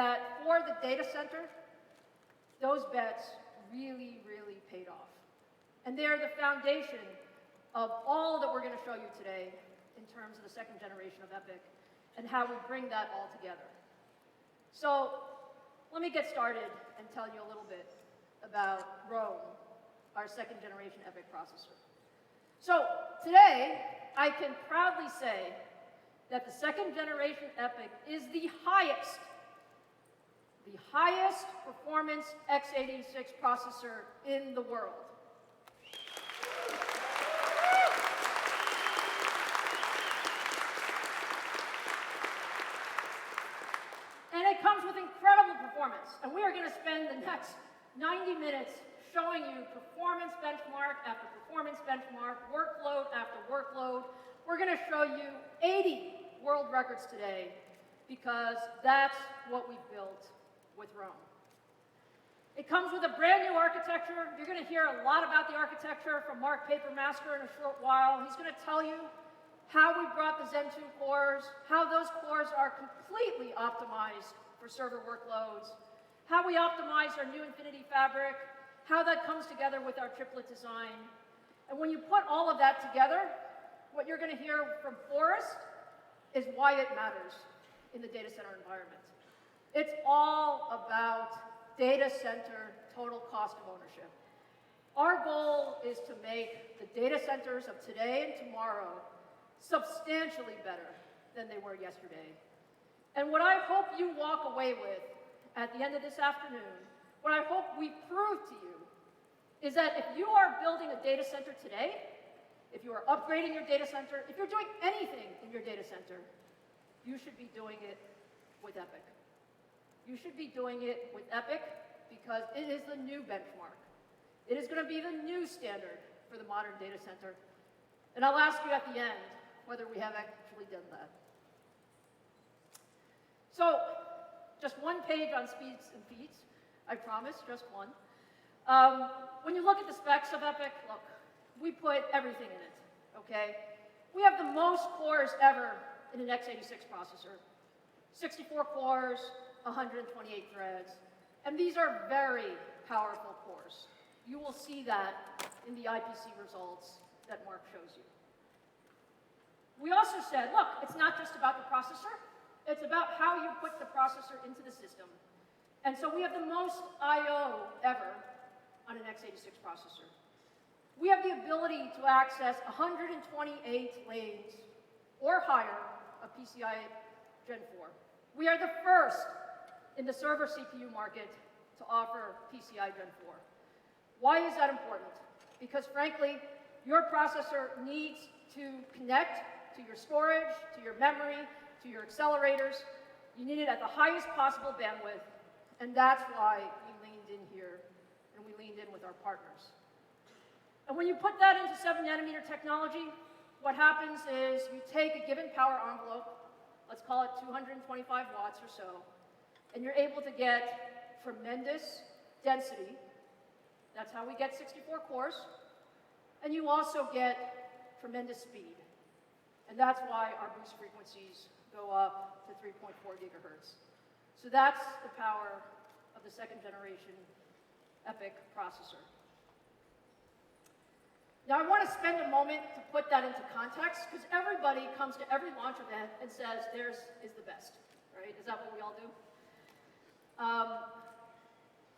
that for the data center, those bets really, really paid off. And they are the foundation of all that we're going to show you today in terms of the second generation of Epic and how we bring that all together. So let me get started and tell you a little bit about Rome, our second generation Epic processor. So today, I can proudly say that the second generation Epic is the highest performance x86 processor in the world. And it comes with incredible performance. And we are going to spend the next 90 minutes showing you performance benchmark after performance benchmark, workload after workload. We're going to show you 80 world records today because that's what we built with Rome. It comes with a brand new architecture. You're going to hear a lot about the architecture from Mark Papermaster in a short while. He's going to tell you how we brought the Zen 2 cores, how those cores are completely optimized for server workloads, how we optimize our new Infinity Fabric, how that comes together with our triplet design. And when you put all of that together, what you're going to hear from Forrest is why it matters in the data center environment. It's all about data center total cost of ownership. Our goal is to make the data centers of today and tomorrow substantially better than they were yesterday. And what I hope you walk away with at the end of this afternoon, what I hope we prove to you, is that if you are building a data center today, if you are upgrading your data center, if you're doing anything in your data center, you should be doing it with Epic. You should be doing it with Epic because it is the new benchmark. It is going to be the new standard for the modern data center. And I'll ask you at the end whether we have actually done that. So, just one page on speeds and feeds. I promise, just one. When you look at the specs of Epic, look, we put everything in it, okay? We have the most cores ever in an x86 processor. 64 cores, 128 threads. And these are very powerful cores. You will see that in the IPC results that Mark shows you. We also said, look, it's not just about the processor. It's about how you put the processor into the system. And so we have the most I/O ever on an x86 processor. We have the ability to access 128 lanes or higher of PCI Gen 4. We are the first in the server CPU market to offer PCI Gen 4. Why is that important? Because frankly, your processor needs to connect to your storage, to your memory, to your accelerators. You need it at the highest possible bandwidth, and that's why we leaned in here, and we leaned in with our partners. And when you put that into 7-nanometer technology, what happens is you take a given power envelope, let's call it 225 watts or so, and you're able to get tremendous density. That's how we get 64 cores. And you also get tremendous speed. And that's why our boost frequencies go up to 3.4 gigahertz. So that's the power of the second generation Epic processor. Now I want to spend a moment to put that into context because everybody comes to every launch event and says theirs is the best, right? Is that what we all do?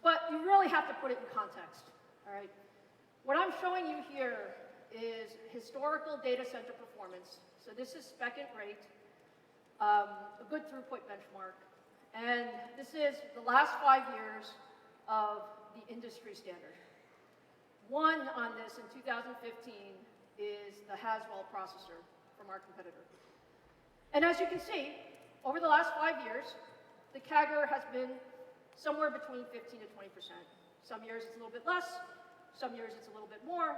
But you really have to put it in context, all right? What I'm showing you here is historical data center performance. So this is spec and rate, a good throughput benchmark. And this is the last 5 years of the industry standard. One on this in 2015 is the Haswell processor from our competitor. And as you can see, over the last 5 years, the CAGR has been somewhere between 15 to 20%. Some years it's a little bit less, some years it's a little bit more,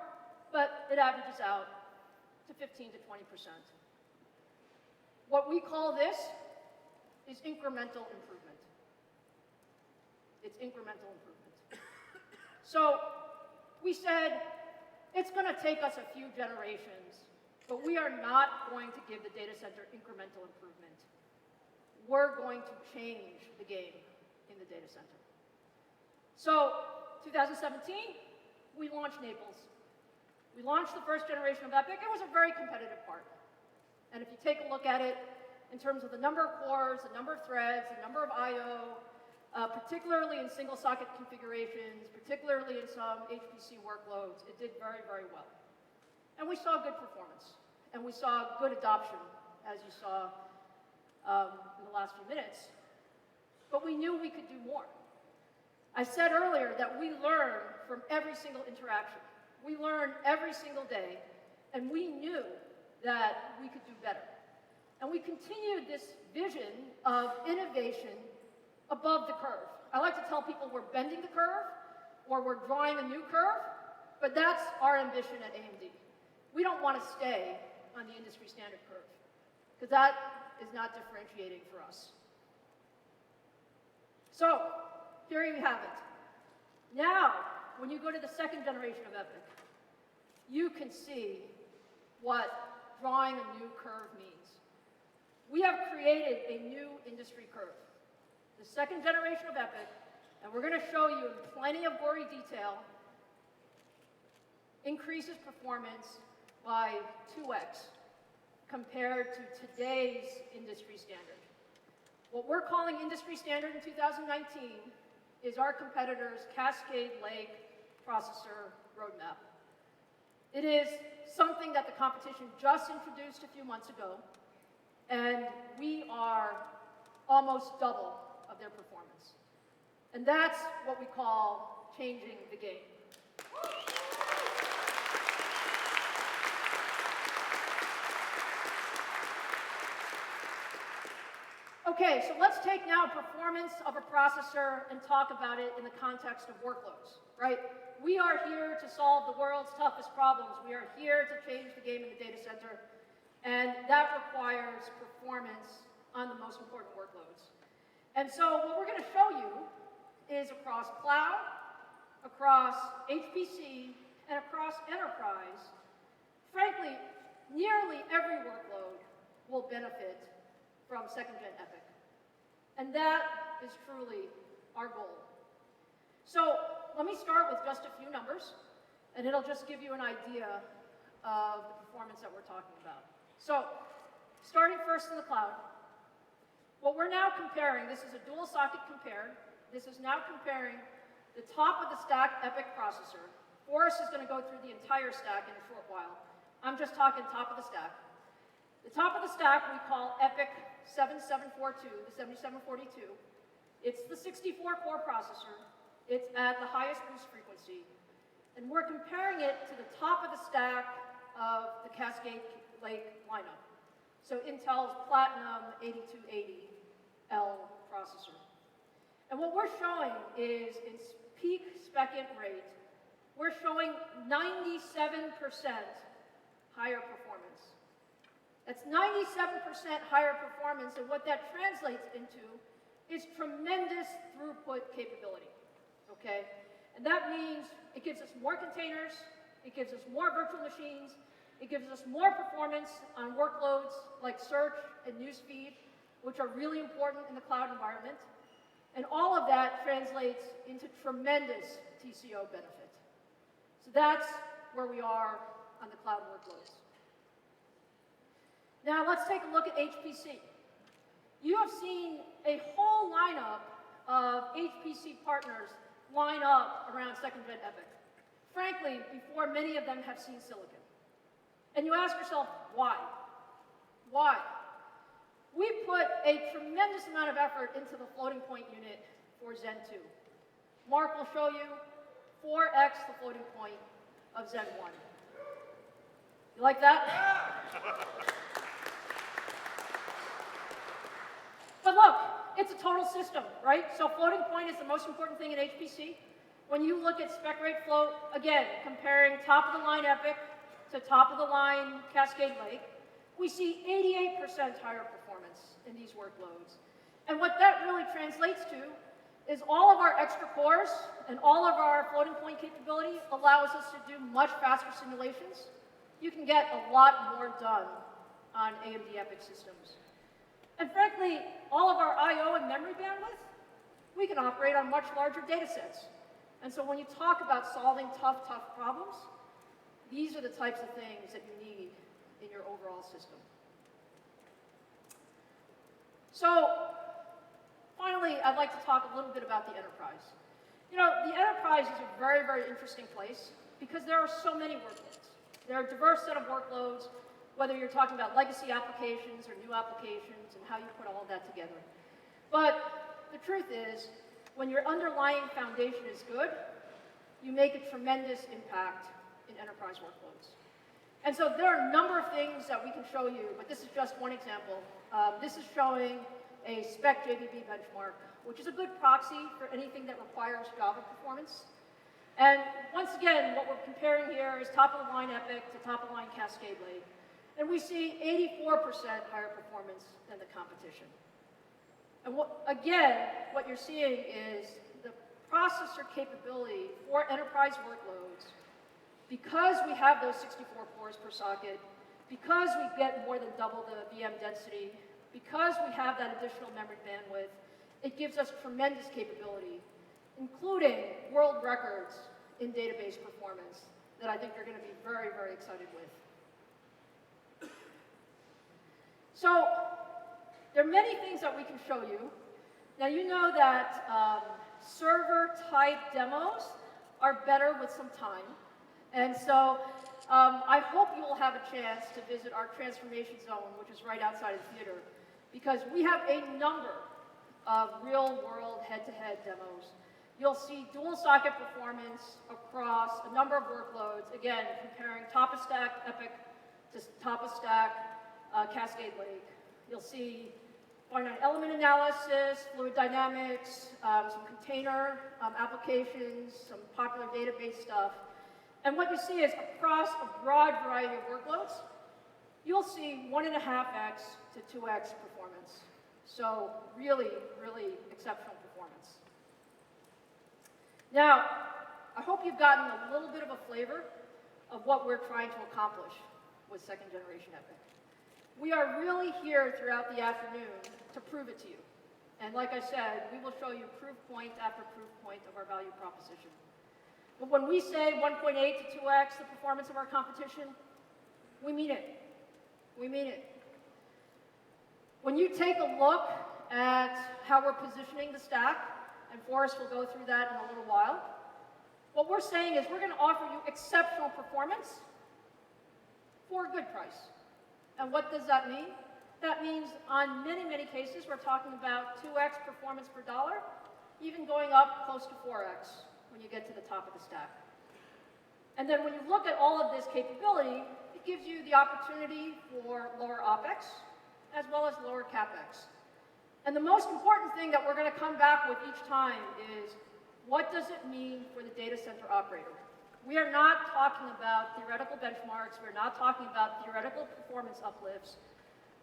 but it averages out to 15 to 20%. What we call this is incremental improvement. It's incremental improvement. So we said it's going to take us a few generations, but we are not going to give the data center incremental improvement. We're going to change the game in the data center. So 2017, we launched Naples. We launched the first generation of EPYC. It was a very competitive part. And if you take a look at it in terms of the number of cores, the number of threads, the number of I/O, particularly in single socket configurations, particularly in some HPC workloads, it did very, very well. And we saw good performance. And we saw good adoption, as you saw in the last few minutes. But we knew we could do more. I said earlier that we learn from every single interaction. We learn every single day, and we knew that we could do better. And we continued this vision of innovation above the curve. I like to tell people we're bending the curve, or we're drawing a new curve, but that's our ambition at AMD. We don't want to stay on the industry standard curve, because that is not differentiating for us. So, here you have it. Now, when you go to the second generation of EPYC, you can see what drawing a new curve means. We have created a new industry curve. The second generation of EPYC, and we're going to show you in plenty of gory detail, increases performance by 2x compared to today's industry standard. What we're calling industry standard in 2019 is our competitor's Cascade Lake processor roadmap. It is something that the competition just introduced a few months ago, and we are almost double of their performance. And that's what we call changing the game. Okay, so let's take now performance of a processor and talk about it in the context of workloads, right? We are here to solve the world's toughest problems. We are here to change the game in the data center, and that requires performance on the most important workloads. And so what we're going to show you is across cloud, across HPC, and across enterprise, frankly, nearly every workload will benefit from second-gen EPYC. And that is truly our goal. So let me start with just a few numbers, and it'll just give you an idea of the performance that we're talking about. So starting first in the cloud, what we're now comparing, this is a dual socket compare. This is now comparing the top of the stack EPYC processor. Forrest is going to go through the entire stack in a short while. I'm just talking top of the stack. The top of the stack we call EPYC 7742, the 7742. It's the 64-core processor. It's at the highest boost frequency. And we're comparing it to the top of the stack of the Cascade Lake lineup. So Intel's Platinum 8280L processor. And what we're showing is its peak spec-int rate, we're showing 97% higher performance. That's 97% higher performance, and what that translates into is tremendous throughput capability, okay? And that means it gives us more containers, it gives us more virtual machines, it gives us more performance on workloads like search and newsfeed, which are really important in the cloud environment. And all of that translates into tremendous TCO benefit. So that's where we are on the cloud workloads. Now let's take a look at HPC. You have seen a whole lineup of HPC partners line up around second-gen EPYC. Frankly, before many of them have seen silicon. And you ask yourself, why? Why? We put a tremendous amount of effort into the floating point unit for Zen 2. Mark will show you 4x the floating point of Zen 1. You like that? But look, it's a total system, right? So floating point is the most important thing in HPC. When you look at spec rate float, again, comparing top of the line EPYC to top of the line Cascade Lake, we see 88% higher performance in these workloads. And what that really translates to is all of our extra cores and all of our floating point capability allows us to do much faster simulations. You can get a lot more done on AMD Epyc systems. And frankly, all of our I/O and memory bandwidth, we can can operate on much larger data sets. And so when you talk about solving tough problems, these are the types of things that you need in your overall system. So finally, I'd like to talk a little bit about the enterprise. You know, the enterprise is a very, very interesting place because there are so many workloads. There are a diverse set of workloads, whether you're talking about legacy applications or new applications and how you put all of that together. But the truth is, when your underlying foundation is good, you make a tremendous impact in enterprise workloads. And so there are a number of things that we can show you, but this is just one example. This is showing a spec JDB benchmark, which is a good proxy for anything that requires Java performance. And once again, what we're comparing here is top-of-the-line EPYC to top-of-the-line Cascade Lake. And we see 84% higher performance than the competition. And what you're seeing is the processor capability for enterprise workloads, because we have those 64 cores per socket, because we get more than double the VM density, because we have that additional memory bandwidth, it gives us tremendous capability, including world records in database performance that I think you're going to be very, very excited with. So there are many things that we can show you. Now you know that server-type demos are better with some time. And so I hope you will have a chance to visit our transformation zone, which is right outside of the theater, because we have a number of real-world head-to-head demos. You'll see dual-socket performance across a number of workloads, again, comparing top-of-stack EPYC to top-of-stack Cascade Lake. You'll see finite element analysis, fluid dynamics, some container applications, some popular database stuff. And what you see is across a broad variety of workloads, you'll see 1.5x to 2x performance. So really, really exceptional performance. Now, I hope you've gotten a little bit of a flavor of what we're trying to accomplish with second generation EPYC. We are really here throughout the afternoon to prove it to you. And like I said, we will show you proof point after proof point of our value proposition. But when we say 1.8 to 2x the performance of our competition, we mean it. We mean it. When you take a look at how we're positioning the stack, and Forrest will go through that in a little while, what we're saying is we're going to offer you exceptional performance for a good price. And what does that mean? That means on many, many cases, we're talking about 2x performance per dollar, even going up close to 4x when you get to the top of the stack. And then when you look at all of this capability, it gives you the opportunity for lower OpEx as well as lower CapEx. And the most important thing that we're going to come back with each time is, what does it mean for the data center operator? We are not talking about theoretical benchmarks. We're not talking about theoretical performance uplifts.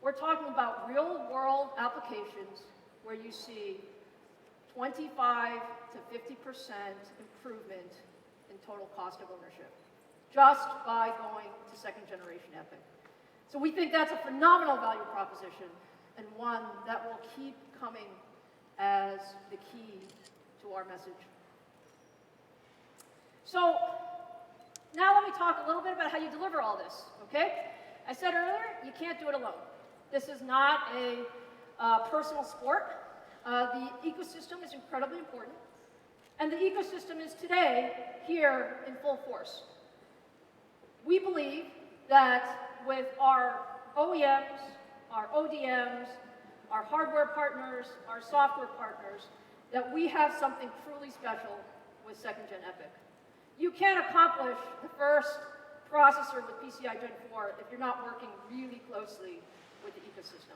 We're talking about real-world applications where you see 25 to 50% improvement in total cost of ownership, just by going to second generation EPYC. So we think that's a phenomenal value proposition, and one that will keep coming as the key to our message. So now let me talk a little bit about how you deliver all this, okay? I said earlier, you can't do it alone. This is not a personal sport. The ecosystem is incredibly important, and the ecosystem is today here in full force. We believe that with our OEMs, our ODMs, our hardware partners, our software partners, that we have something truly special with second gen EPYC. You can't accomplish the first processor with PCI Gen 4 if you're not working really closely with the ecosystem.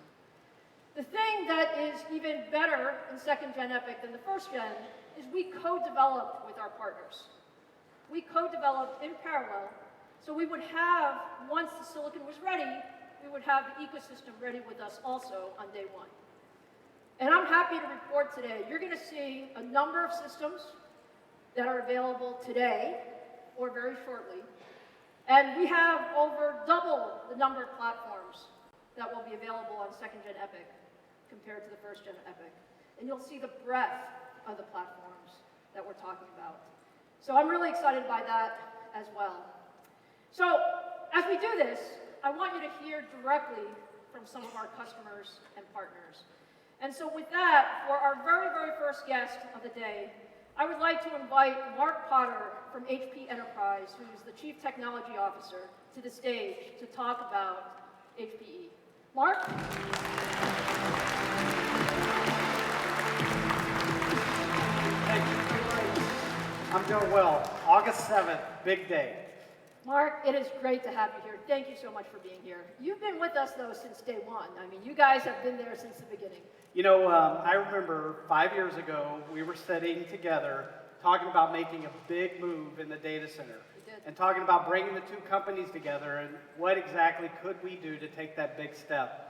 The thing that is even better in second gen EPYC than the first gen is we co-developed with our partners. We co-developed in parallel, so we would have, once the silicon was ready, we would have the ecosystem ready with us also on day one. And I'm happy to report today, you're going to see a number of systems that are available today or very shortly. And we have over double the number of platforms that will be available on second gen EPYC compared to the first gen EPYC. And you'll see the breadth of the platforms that we're talking about. So I'm really excited by that as well. So as we do this, I want you to hear directly from some of our customers and partners. And so with that, for our very, very first guest of the day, I would like to invite Mark Potter from HP Enterprise, who's the Chief Technology Officer, to the stage to talk about HPE. Mark? Thank you. I'm doing well. August 7th, big day. Mark, it is great to have you here. Thank you so much for being here. You've been with us, though, since day one. I mean, you guys have been there since the beginning. You know, I remember 5 years ago, we were sitting together talking about making a big move in the data center. We did. And talking about bringing the two companies together and what exactly could we do to take that big step.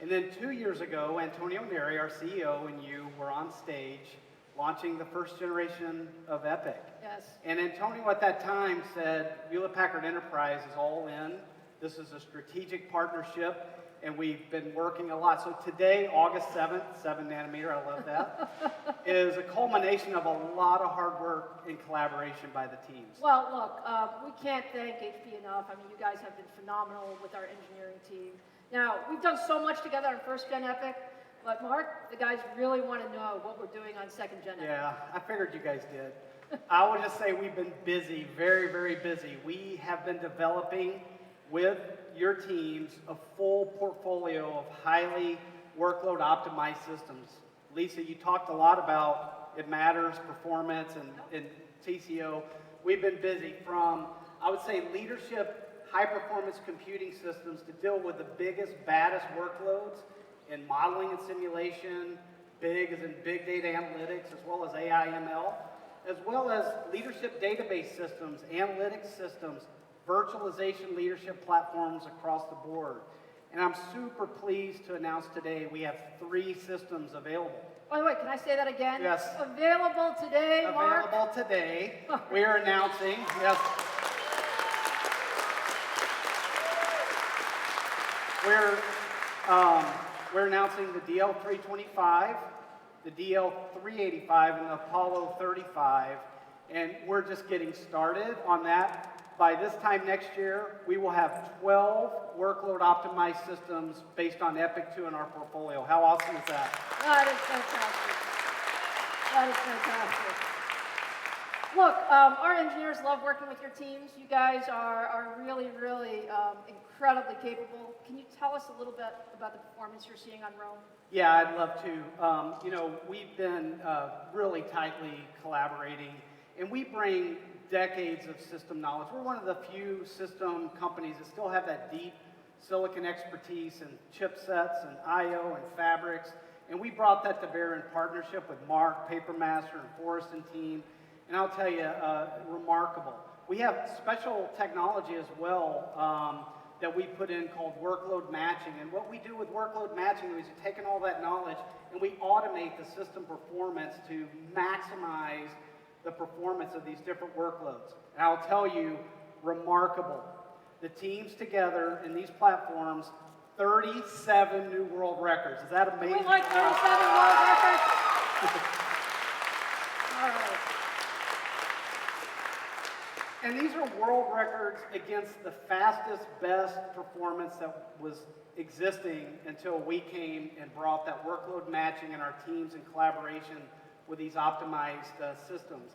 And then 2 years ago, Antonio Neri, our CEO, and you were on stage launching the first generation of EPYC. Yes. And Antonio at that time said, Hewlett-Packard Enterprise is all in. This is a strategic partnership, and we've been working a lot. So today, August 7th, 7 nanometer, I love that, is a culmination of a lot of hard work and collaboration by the teams. Well, look, we can't thank HP enough. I mean, you guys have been phenomenal with our engineering team. Now, we've done so much together on first gen EPYC, but Mark, the guys really want to know what we're doing on second gen EPYC. Yeah, I figured you guys did. I would just say we've been busy, very, very busy. We have been developing with your teams a full portfolio of highly workload optimized systems. Lisa, you talked a lot about it matters, performance, and TCO. We've been busy from, I would say, leadership, high performance computing systems to deal with the biggest, baddest workloads in modeling and simulation, big as in big data analytics, as well as AI ML, as well as leadership database systems, analytics systems, virtualization leadership platforms across the board. And I'm super pleased to announce today we have 3 systems available. By the way, can I say that again? Yes. Available today, Mark? Available today. We are announcing, yes. We're announcing the DL325, the DL385, and the Apollo 35, and we're just getting started on that. By this time next year, we will have 12 workload optimized systems based on EPYC 2 in our portfolio. How awesome is that? That is fantastic. That is fantastic. Look, our engineers love working with your teams. You guys are really, really incredibly capable. Can you tell us a little bit about the performance you're seeing on Rome? Yeah, I'd love to. You know, we've been really tightly collaborating, and we bring decades of system knowledge. We're one of the few system companies that still have that deep silicon expertise and chipsets and I/O and fabrics, and we brought that to bear in partnership with Mark, Papermaster, and Forrest and team. And I'll tell you, remarkable. We have special technology as well that we put in called workload matching. And what we do with workload matching is we've taken all that knowledge and we automate the system performance to maximize the performance of these different workloads. And I'll tell you, remarkable. The teams together in these platforms, 37 new world records. Is that amazing? We like 37 world records. All right. And these are world records against the fastest, best performance that was existing until we came and brought that workload matching in our teams in collaboration with these optimized systems.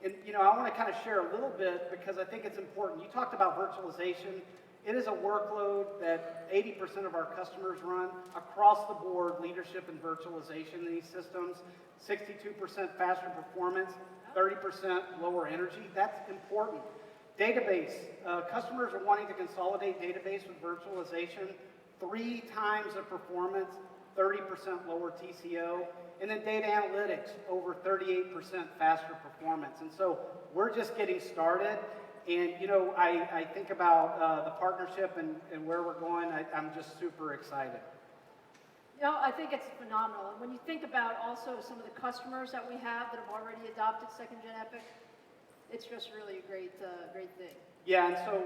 And you know, I want to kind of share a little bit because I think it's important. You talked about virtualization. It is a workload that 80% of our customers run across the board, leadership and virtualization in these systems, 62% faster performance, 30% lower energy. That's important. Database. Customers are wanting to consolidate database with virtualization. 3 times the performance, 30% lower TCO. And then data analytics, over 38% faster performance. And so we're just getting started. And you know, I think about the partnership and where we're going. I'm just super excited. You know, I think it's phenomenal. And when you think about also some of the customers that we have that have already adopted second gen EPYC, it's just really a great thing. Yeah, and so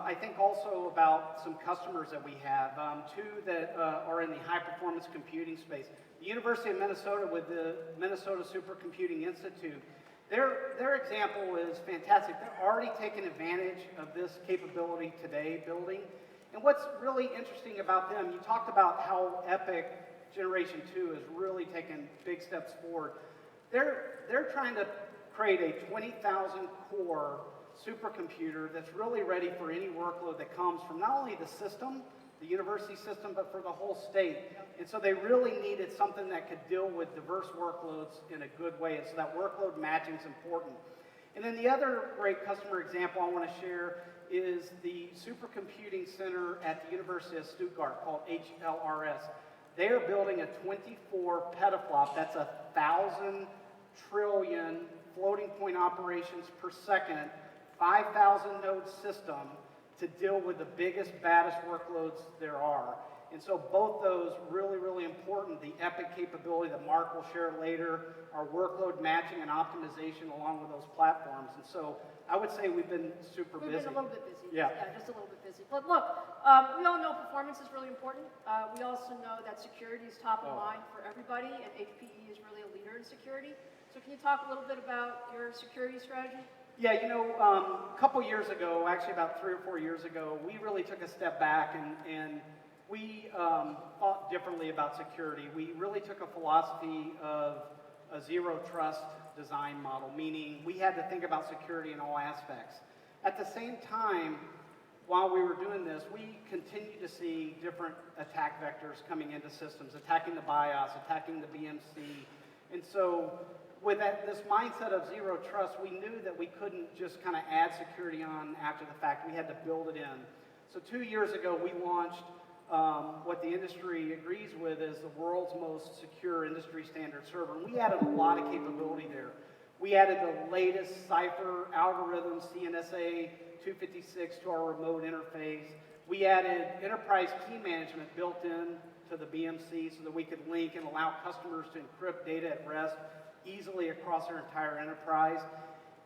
I think also about some customers that we have, 2 that are in the high performance computing space. The University of Minnesota with the Minnesota Supercomputing Institute, their example is fantastic. They're already taking advantage of this capability today, building. And what's really interesting about them, you talked about how EPYC Generation 2 has really taken big steps forward. They're trying to create a 20,000 core supercomputer that's really ready for any workload that comes from not only the system, the university system, but for the whole state. And so they really needed something that could deal with diverse workloads in a good way. And so that workload matching is important. And then the other great customer example I want to share is the Supercomputing Center at the University of Stuttgart called HLRS. They are building a 24 petaflop, that's 1,000 trillion floating point operations per second, 5,000 node system to deal with the biggest, baddest workloads there are. And so both those really, really important. The EPYC capability that Mark will share later, our workload matching and optimization along with those platforms. And so I would say we've been super busy. We've been a little bit busy. Yeah. Just a little bit busy. But look, we all know performance is really important. We also know that security is top of mind for everybody, and HPE is really a leader in security. So can you talk a little bit about your security strategy? Yeah, you know, a couple years ago, actually about 3 or 4 years ago, we really took a step back and we thought differently about security. We really took a philosophy of a zero trust design model, meaning we had to think about security in all aspects. At the same time, while we were doing this, we continued to see different attack vectors coming into systems, attacking the BIOS, attacking the BMC. And so with this mindset of zero trust, we knew that we couldn't just kind of add security on after the fact. We had to build it in. So 2 years ago, we launched what the industry agrees with is the world's most secure industry standard server. And we added a lot of capability there. We added the latest Cypher algorithm, CNSA 256 to our remote interface. We added enterprise key management built in to the BMC so that we could link and allow customers to encrypt data at rest easily across our entire enterprise.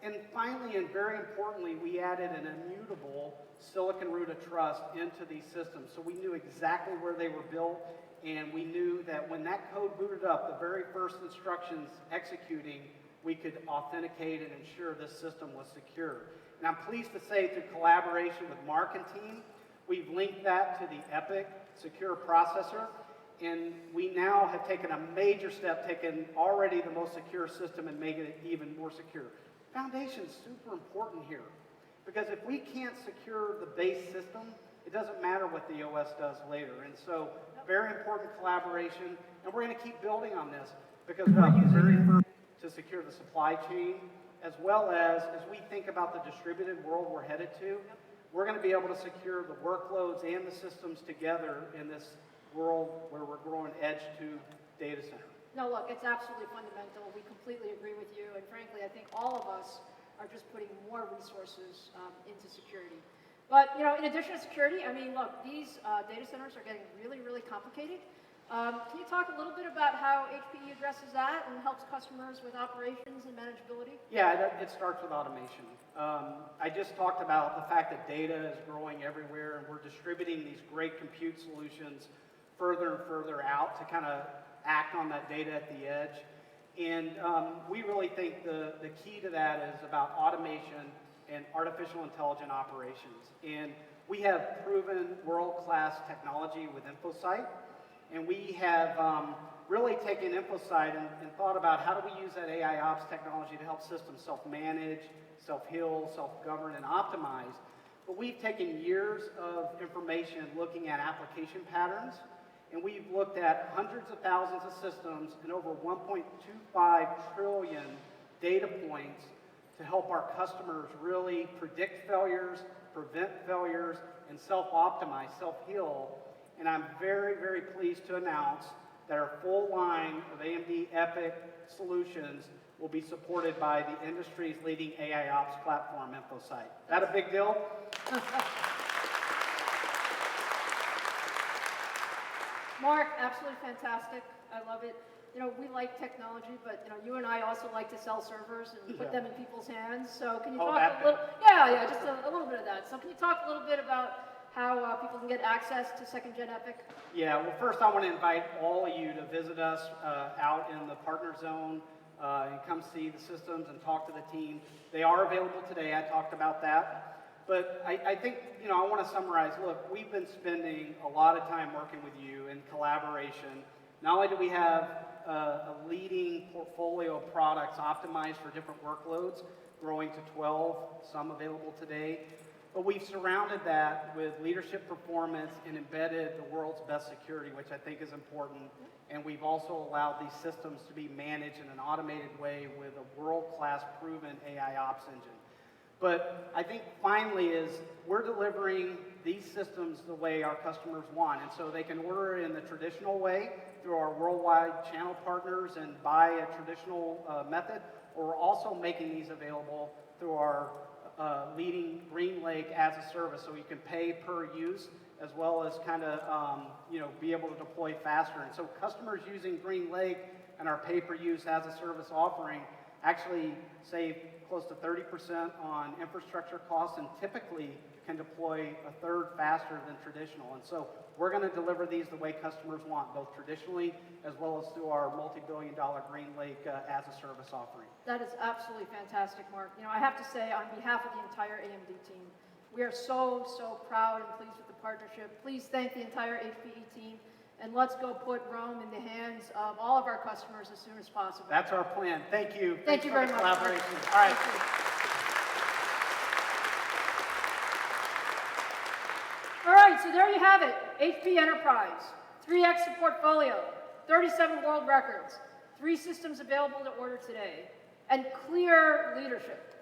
And finally, and very importantly, we added an immutable silicon root of trust into these systems. So we knew exactly where they were built, and we knew that when that code booted up, the very first instructions executing, we could authenticate and ensure this system was secure. And I'm pleased to say through collaboration with Mark and team, we've linked that to the EPYC secure processor. And we now have taken a major step, taken already the most secure system and making it even more secure. Foundation's super important here. Because if we can't secure the base system, it doesn't matter what the OS does later. And so, very important collaboration. And we're going to keep building on this because we're using it to secure the supply chain, as well as we think about the distributed world we're headed to, we're going to be able to secure the workloads and the systems together in this world where we're growing edge to data center. No, look, it's absolutely fundamental. We completely agree with you, and frankly, I think all of us are just putting more resources into security. But, you know, in addition to security, I mean, look, these data centers are getting really, really complicated. Can you talk a little bit about how HPE addresses that and helps customers with operations and manageability? Yeah, it starts with automation. I just talked about the fact that data is growing everywhere, and we're distributing these great compute solutions further and further out to kind of act on that data at the edge. And we really think the key to that is about automation and artificial intelligent operations. And we have proven world-class technology with EPYC, and we have really taken EPYC and thought about how do we use that AI ops technology to help systems self-manage, self-heal, self-govern, and optimize. But we've taken years of information looking at application patterns, and we've looked at hundreds of thousands of systems and over 1.25 trillion data points to help our customers really predict failures, prevent failures, and self-optimize, self-heal. And I'm very, very pleased to announce that our full line of AMD Epyc solutions will be supported by the industry's leading AI ops platform, EPYC. That a big deal? Mark, absolutely fantastic. I love it. You know, we like technology, but you know, you and I also like to sell servers and put them in people's hands. So can you talk a little? Yeah, just a little bit of that. So can you talk a little bit about how people can get access to second gen Epic? Yeah, well, first I want to invite all of you to visit us out in the partner zone and come see the systems and talk to the team. They are available today. I talked about that. But I think, you know, I want to summarize. Look, we've been spending a lot of time working with you in collaboration. Not only do we have a leading portfolio of products optimized for different workloads, growing to 12, some available today, but we've surrounded that with leadership performance and embedded the world's best security, which I think is important. And we've also allowed these systems to be managed in an automated way with a world-class proven AI ops engine. But I think finally is we're delivering these systems the way our customers want. And so they can order it in the traditional way through our worldwide channel partners and buy a traditional method, or we're also making these available through our leading GreenLake as a service, so you can pay per use as well as kind of you know, be able to deploy faster. And so customers using GreenLake and our pay per use as a service offering actually save close to 30% on infrastructure costs and typically can deploy a third faster than traditional. And so we're going to deliver these the way customers want, both traditionally as well as through our multi-billion-dollar GreenLake as a service offering. That is absolutely fantastic, Mark. You know, I have to say, on behalf of the entire AMD team, we are so, so proud and pleased with the partnership. Please thank the entire HPE team, and let's go put Rome in the hands of all of our customers as soon as possible. That's our plan. Thank you. Thank you very much. Collaboration. All right. All right, so there you have it. HP Enterprise, 3X portfolio, 37 world records, 3 systems available to order today, and clear leadership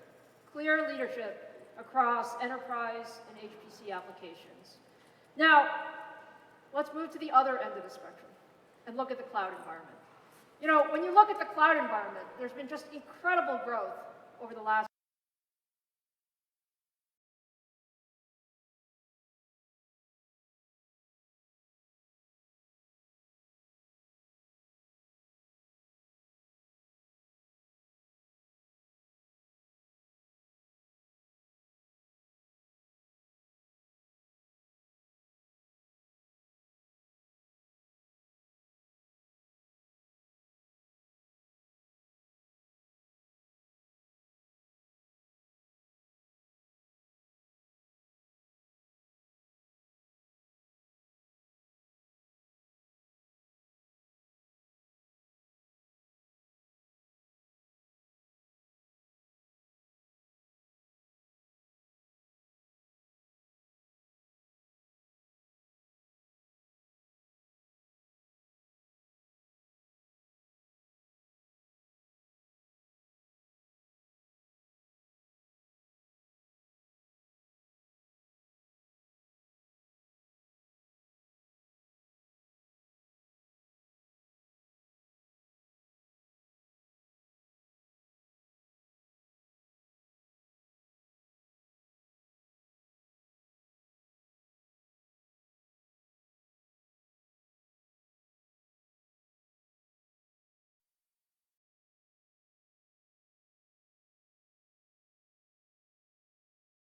across enterprise and HPC applications. Now, let's move to the other end of the spectrum and look at the cloud environment. You know, when you look at the cloud environment, there's been just incredible growth over the last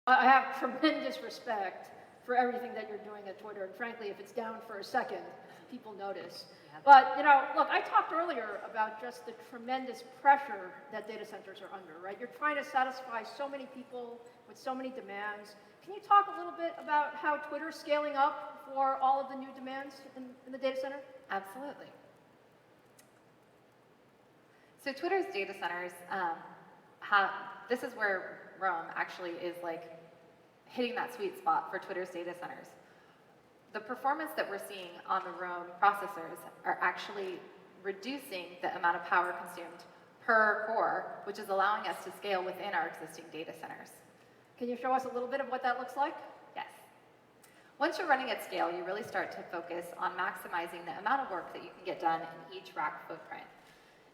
I have tremendous respect for everything that you're doing at Twitter, and frankly, if it's down for a second, people notice. But, you know, look, I talked earlier about just the tremendous pressure that data centers are under, right? You're trying to satisfy so many people with so many demands. Can you talk a little bit about how Twitter's scaling up for all of the new demands in the data center? Absolutely. So Twitter's data centers, this is where Rome actually is like hitting that sweet spot for Twitter's data centers. The performance that we're seeing on the Rome processors are actually reducing the amount of power consumed per core, which is allowing us to scale within our existing data centers. Can you show us a little bit of what that looks like? Yes. Once you're running at scale, you really start to focus on maximizing the amount of work that you can get done in each rack footprint.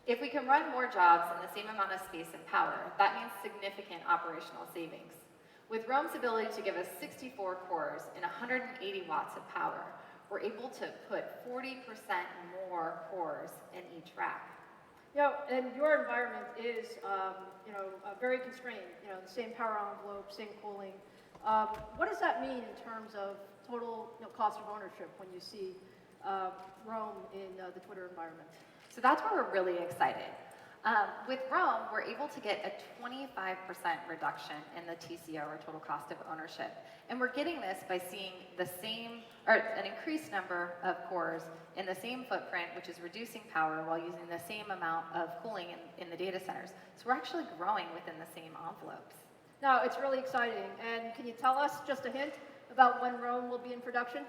If we can run more jobs in the same amount of space and power, that means significant operational savings. With Rome's ability to give us 64 cores and 180 watts of power, we're able to put 40% more cores in each rack. You know, and your environment is, very constrained. You know, the same power envelope, same cooling. What does that mean in terms of total cost of ownership when you see Roam in the Twitter environment? So that's where we're really excited. With Roam, we're able to get a 25% reduction in the TCO, or total cost of ownership. And we're getting this by seeing the same, or an increased number of cores in the same footprint, which is reducing power while using the same amount of cooling in the data centers. So we're actually growing within the same envelopes. Now, it's really exciting. And can you tell us just a hint about when Roam will be in production?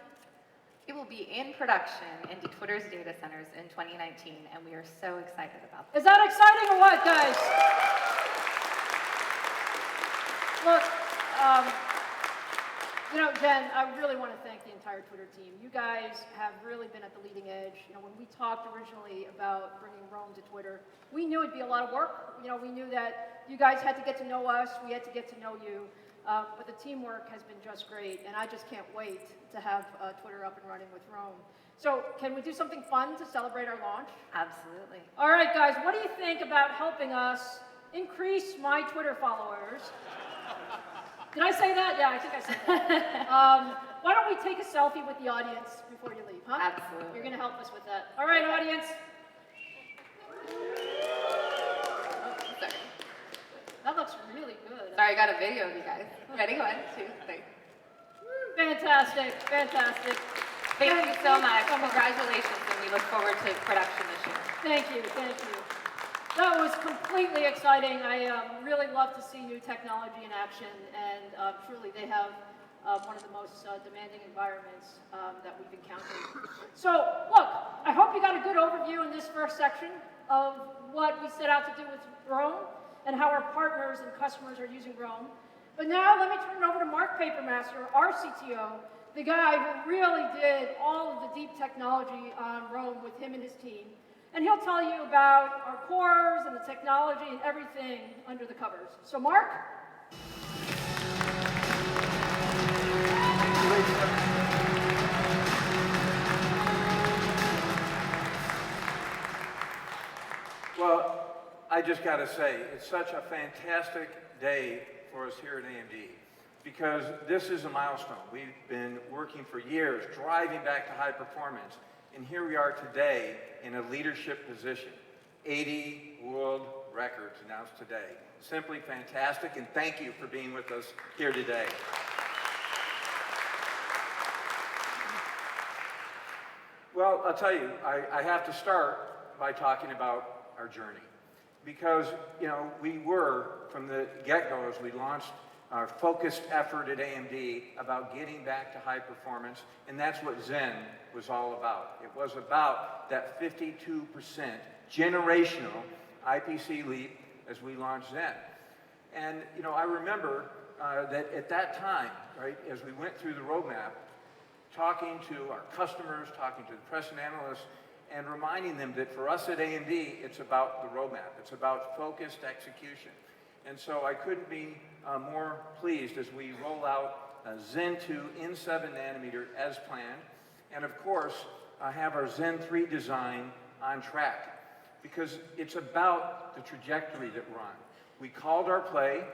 It will be in production into Twitter's data centers in 2019, and we are so excited about that. Is that exciting or what, guys? Look, Jen, I really want to thank the entire Twitter team. You guys have really been at the leading edge. When we talked originally about bringing Roam to Twitter, we knew it'd be a lot of work. We knew that you guys had to get to know us, we had to get to know you. But the teamwork has been just great, and I just can't wait to have Twitter up and running with Roam. So can we do something fun to celebrate our launch? Absolutely. All right, guys, what do you think about helping us increase my Twitter followers? Did I say that? Yeah, I think I said that. Why don't we take a selfie with the audience before you leave, huh? Absolutely. You're going to help us with that. All right, audience. Sorry. That looks really good. Sorry, I got a video of you guys. Ready? 1, 2, 3. Fantastic, fantastic. Thank you so much. Congratulations, and we look forward to production this year. Thank you, thank you. That was completely exciting. I really love to see new technology in action, and truly they have one of the most demanding environments that we've encountered. So, look, I hope you got a good overview in this first section of what we set out to do with Roam and how our partners and customers are using Roam. But now let me turn it over to Mark Papermaster, our CTO, the guy who really did all of the deep technology on Roam with him and his team. And he'll tell you about our cores and the technology and everything under the covers. So Mark? Well, I just got to say, it's such a fantastic day for us here at AMD, because this is a milestone. We've been working for years, driving back to high performance, and here we are today in a leadership position. 80 world records announced today. Simply fantastic, and thank you for being with us here today. Well, I'll tell you, I have to start by talking about our journey. Because, we were, from the get-go, as we launched our focused effort at AMD about getting back to high performance, and that's what Zen was all about. It was about that 52% generational IPC leap as we launched Zen. And, I remember that at that time, right, as we went through the roadmap, talking to our customers, talking to the press and analysts, and reminding them that for us at AMD, it's about the roadmap. It's about focused execution. And so I couldn't be more pleased as we roll out Zen 2 in 7 nanometer as planned. And of course, have our Zen 3 design on track, because it's about the trajectory that we're on. We called our play,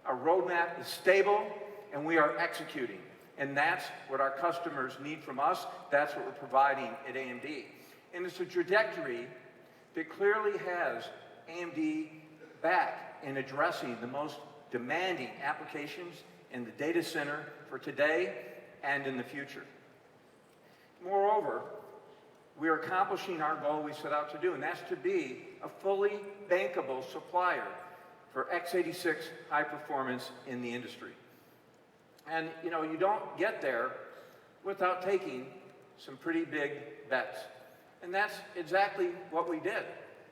our roadmap is stable, and we are executing. And that's what our customers need from us. That's what we're providing at AMD. And it's a trajectory that clearly has AMD back in addressing the most demanding applications in the data center for today and in the future. Moreover, we are accomplishing our goal we set out to do, and that's to be a fully bankable supplier for x86 high performance in the industry. And you don't get there without taking some pretty big bets. And that's exactly what we did.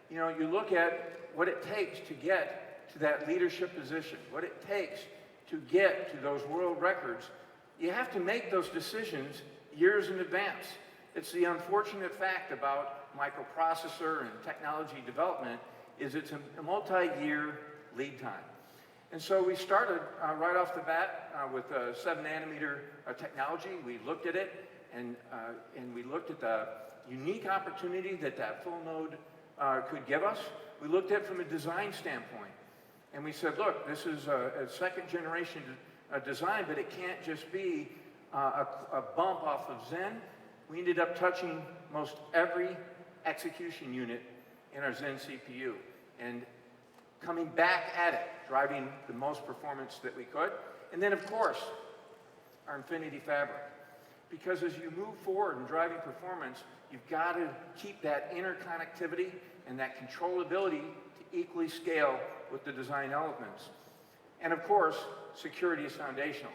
You look at what it takes to get to that leadership position, what it takes to get to those world records. You have to make those decisions years in advance. It's the unfortunate fact about microprocessor and technology development is it's a multi-year lead time. And so we started right off the bat with 7 nanometer technology. We looked at it, and we looked at the unique opportunity that full node could give us. We looked at it from a design standpoint, and we said, look, this is a second generation design, but it can't just be a bump off of Zen, we ended up touching most every execution unit in our Zen CPU and coming back at it, driving the most performance that we could. And then, of course, our Infinity Fabric. Because as you move forward in driving performance, you've got to keep that interconnectivity and that controllability to equally scale with the design elements. And of course, security is foundational.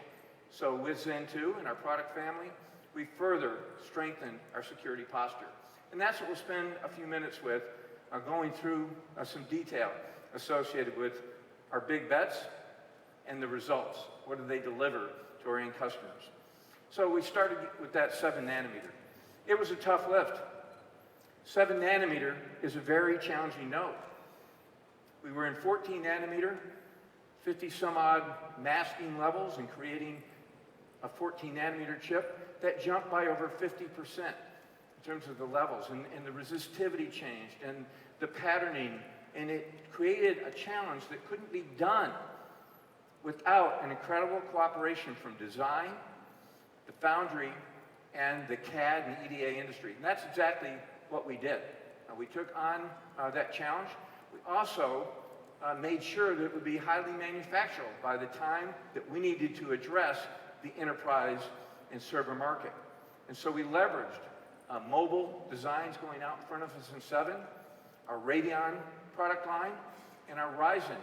So with Zen 2 and our product family, we further strengthen our security posture. And that's what we'll spend a few minutes with, going through some detail associated with our big bets and the results. What do they deliver to our end customers? So we started with that 7 nanometer. It was a tough lift. 7 nanometer is a very challenging node. We were in 14 nanometer, 50 some odd masking levels and creating a 14 nanometer chip that jumped by over 50% in terms of the levels, and the resistivity changed and the patterning, and it created a challenge that couldn't be done without an incredible cooperation from design, the foundry, and the CAD and EDA industry. And that's exactly what we did. We took on that challenge. We also made sure that it would be highly manufacturable by the time that we needed to address the enterprise and server market. And so we leveraged mobile designs going out in front of us in 7, our Radeon product line, and our Ryzen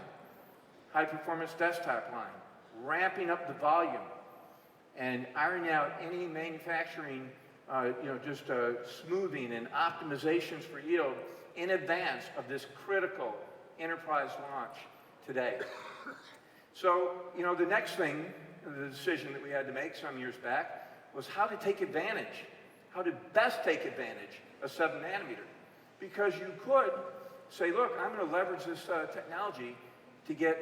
high-performance desktop line, ramping up the volume and ironing out any manufacturing, smoothing and optimizations for yield in advance of this critical enterprise launch today. So, the next thing, the decision that we had to make some years back, was how to take advantage, how to best take advantage of 7 nanometer. Because you could say, look, I'm going to leverage this technology to get,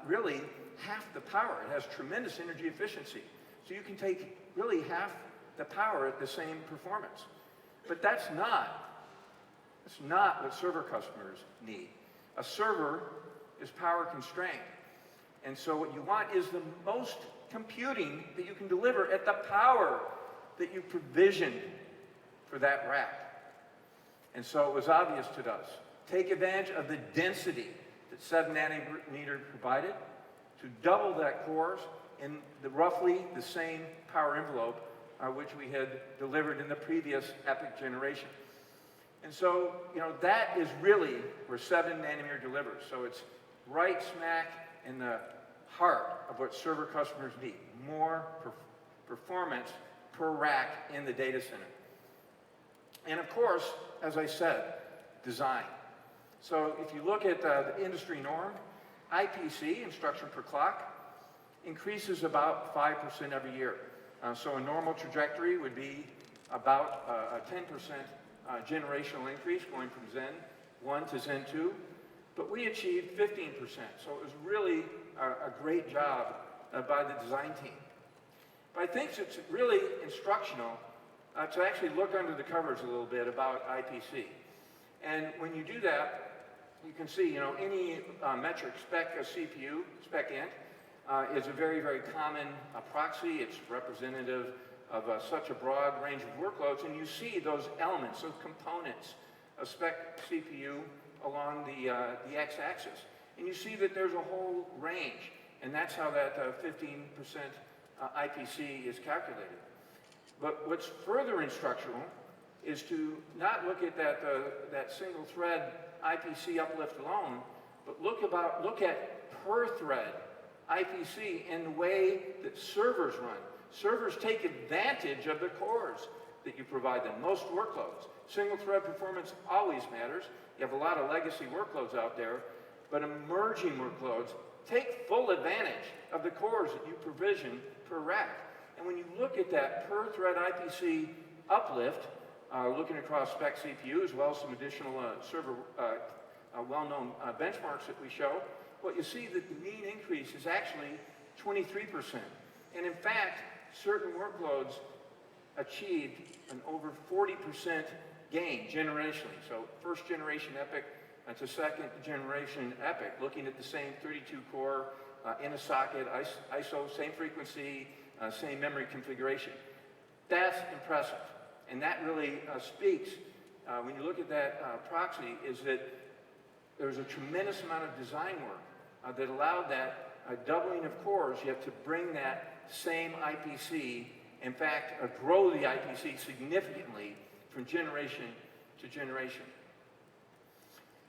really half the power. It has tremendous energy efficiency. So you can take really half the power at the same performance. But that's not what server customers need. A server is power constrained. And so what you want is the most computing that you can deliver at the power that you provisioned for that rack. And so it was obvious to us. Take advantage of the density that 7 nanometer provided to double that cores in roughly the same power envelope which we had delivered in the previous EPYC generation. And so, that is really where 7 nanometer delivers. So it's right smack in the heart of what server customers need. More performance per rack in the data center. And of course, as I said, design. So if you look at the industry norm, IPC, instruction per clock, increases about 5% every year. So a normal trajectory would be about a 10% generational increase going from Zen 1 to Zen 2. But we achieved 15%. So it was really a great job by the design team. But I think it's really instructional to actually look under the covers a little bit about IPC. And when you do that, you can see, any metric, spec a CPU, spec int, is a very, very common proxy. It's representative of such a broad range of workloads, and you see those elements, those components of spec CPU along the x-axis. And you see that there's a whole range, and that's how that 15% IPC is calculated. But what's further instructional is to not look at that single thread IPC uplift alone, but look at per thread IPC in the way that servers run. Servers take advantage of the cores that you provide them, most workloads. Single thread performance always matters. You have a lot of legacy workloads out there, but emerging workloads take full advantage of the cores that you provision per rack. And when you look at that per thread IPC uplift, looking across spec CPU as well as some additional server well-known benchmarks that we show, what you see that the mean increase is actually 23%. And in fact, certain workloads achieved an over 40% gain generationally. So first generation EPYC to second generation EPYC, looking at the same 32 core in a socket, ISO, same frequency, same memory configuration. That's impressive. And that really speaks, when you look at that proxy, is that there's a tremendous amount of design work that allowed that doubling of cores, yet to bring that same IPC, in fact, grow the IPC significantly from generation to generation.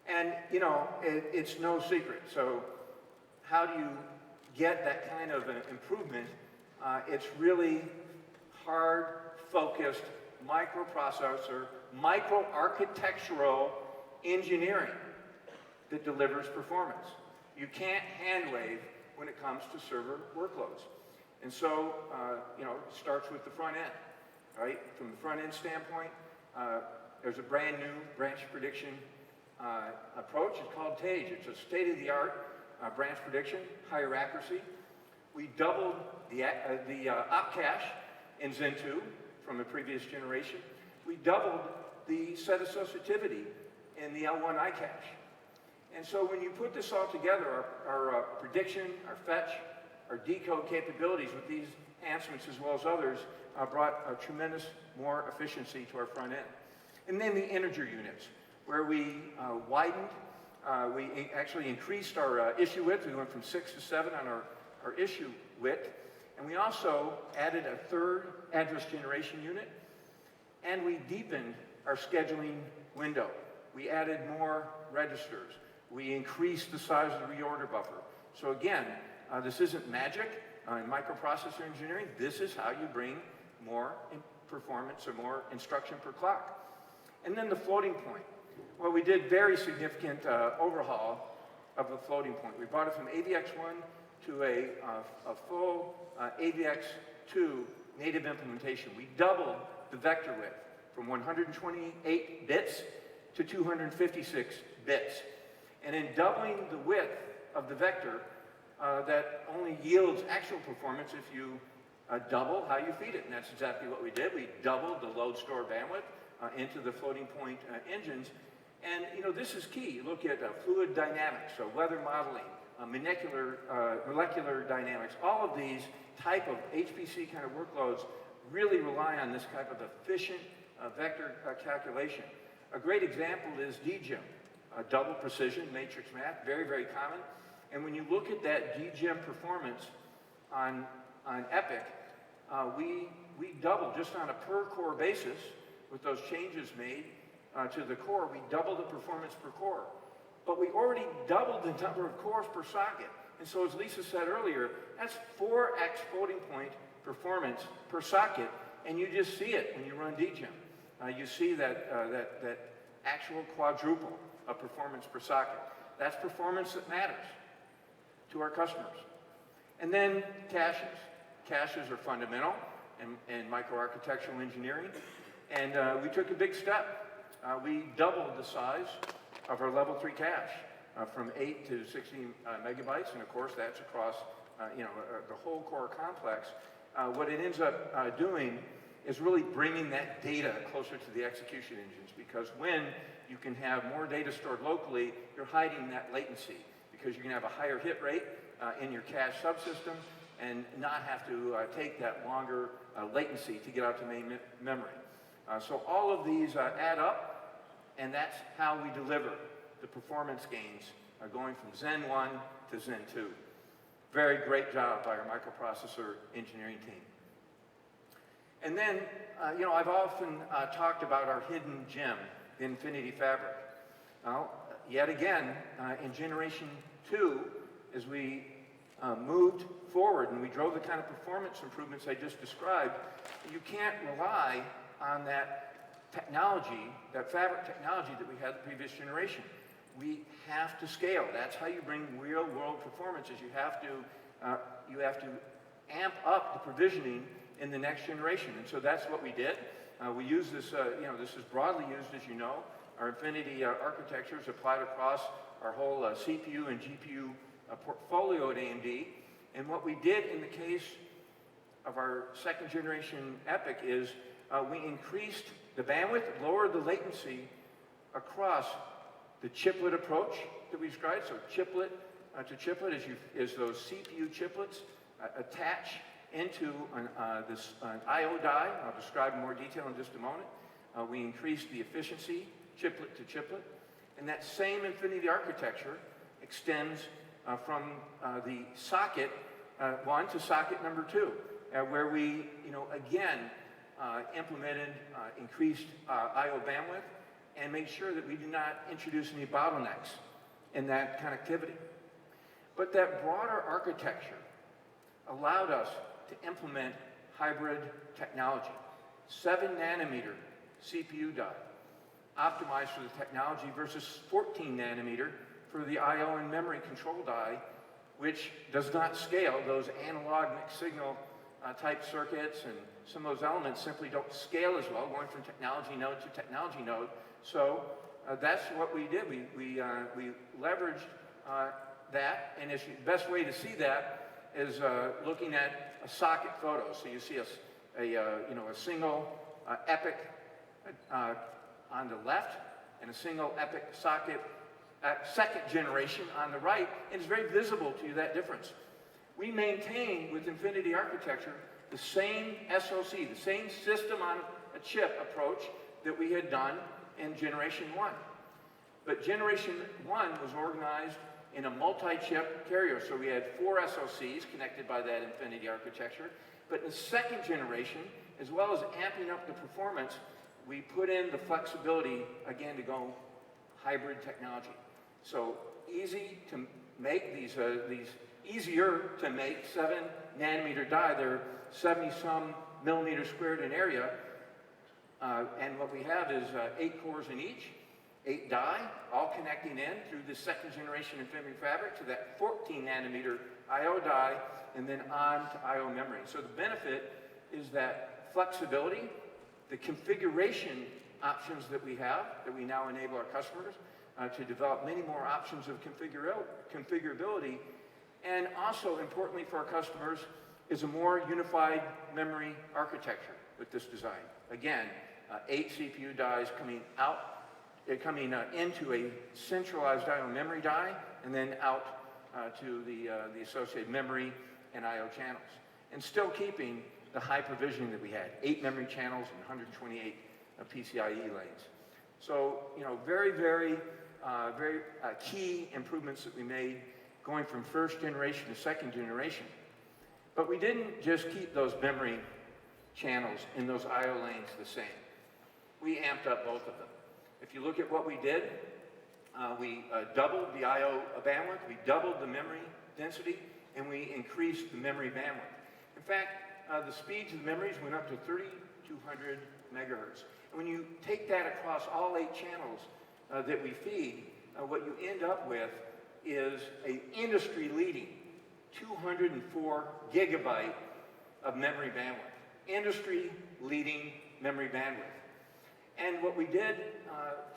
And, you know, it's no secret. So how do you get that kind of an improvement? It's really hard, focused microprocessor, microarchitectural engineering that delivers performance. You can't hand wave when it comes to server workloads. And so, you know, it starts with the front end, right? From the front end standpoint, there's a brand new branch prediction approach. It's called TAGE. It's a state-of-the-art branch prediction, higher accuracy. We doubled the op cache in Zen 2 from the previous generation. We doubled the set associativity in the L1 iCache. And so when you put this all together, our prediction, our fetch, our decode capabilities with these enhancements as well as others brought a tremendous more efficiency to our front end. And then the integer units, where we widened, we actually increased our issue width. We went from 6 to 7 on our issue width. And we also added a third address generation unit, and we deepened our scheduling window. We added more registers. We increased the size of the reorder buffer. So again, this isn't magic in microprocessor engineering. This is how you bring more performance or more instruction per clock. And then the floating point. Well, we did very significant overhaul of the floating point. We brought it from AVX1 to a full AVX2 native implementation. We doubled the vector width from 128 bits to 256 bits. And in doubling the width of the vector, that only yields actual performance if you double how you feed it. And that's exactly what we did. We doubled the load store bandwidth into the floating point engines. And you know, this is key. You look at fluid dynamics, so weather modeling, molecular dynamics, all of these type of HPC kind of workloads really rely on this type of efficient vector calculation. A great example is DGEM, double precision matrix math, very, very common. And when you look at that DGEM performance on Epyc, we doubled just on a per core basis with those changes made to the core, we doubled the performance per core. But we already doubled the number of cores per socket. And so as Lisa said earlier, that's 4x floating point performance per socket, and you just see it when you run DGEM. You see that actual quadruple of performance per socket. That's performance that matters to our customers. And then caches. Caches are fundamental in microarchitectural engineering, and we took a big step. We doubled the size of our level 3 cache from 8 to 16 megabytes, and of course that's across the whole core complex. What it ends up doing is really bringing that data closer to the execution engines, because when you can have more data stored locally, you're hiding that latency, because you can have a higher hit rate in your cache subsystem and not have to take that longer latency to get out to main memory. So all of these add up, and that's how we deliver the performance gains going from Zen 1 to Zen 2. Very great job by our microprocessor engineering team. And then, I've often talked about our hidden gem, the Infinity Fabric. Now, yet again, in Generation 2, as we moved forward and we drove the kind of performance improvements I just described, you can't rely on that technology, that fabric technology that we had the previous generation. We have to scale. That's how you bring real-world performances. You have to amp up the provisioning in the next generation, and so that's what we did. We use this. This is broadly used, as you know. Our Infinity architecture is applied across our whole CPU and GPU portfolio at AMD. And what we did in the case of our second generation Epyc is we increased the bandwidth, lowered the latency across the chiplet approach that we described. So chiplet to chiplet, as those CPU chiplets attach into an I/O die. I'll describe in more detail in just a moment. We increased the efficiency, chiplet to chiplet, and that same Infinity architecture extends from the socket 1 to socket number 2, where we, again, implemented increased I/O bandwidth and made sure that we do not introduce any bottlenecks in that connectivity. But that broader architecture allowed us to implement hybrid technology. 7 nanometer CPU die, optimized for the technology versus 14 nanometer for the I/O and memory control die, which does not scale. Those analog mixed signal type circuits and some of those elements simply don't scale as well, going from technology node to technology node. So that's what we did. We leveraged that, and the best way to see that is looking at a socket photo. So you see a single Epyc on the left and a single Epyc socket second generation on the right, and it's very visible to you, that difference. We maintain with Infinity architecture the same SoC, the same system on a chip approach that we had done in generation 1. But generation 1 was organized in a multi-chip carrier, so we had 4 SoCs connected by that Infinity architecture. But in the second generation, as well as amping up the performance, we put in the flexibility, again, to go hybrid technology. So easy to make these easier to make 7 nanometer die. They're 70-some millimeters squared in area. And what we have is 8 cores in each, 8 die, all connecting in through the second generation Infinity Fabric to that 14 nanometer I/O die, and then on to I/O memory. So the benefit is that flexibility, the configuration options that we have, that we now enable our customers to develop many more options of configurability, and also importantly for our customers is a more unified memory architecture with this design. Again, 8 CPU dies coming into a centralized I/O memory die, and then out to the associated memory and I/O channels, and still keeping the high provisioning that we had, 8 memory channels and 128 PCIe lanes. So, very, very, very key improvements that we made going from first generation to second generation. But we didn't just keep those memory channels in those I/O lanes the same. We amped up both of them. If you look at what we did, we doubled the I/O bandwidth, we doubled the memory density, and we increased the memory bandwidth. In fact, the speeds of the memories went up to 3,200 megahertz. And when you take that across all 8 channels that we feed, what you end up with is an industry-leading 204 gigabyte of memory bandwidth. Industry-leading memory bandwidth. And what we did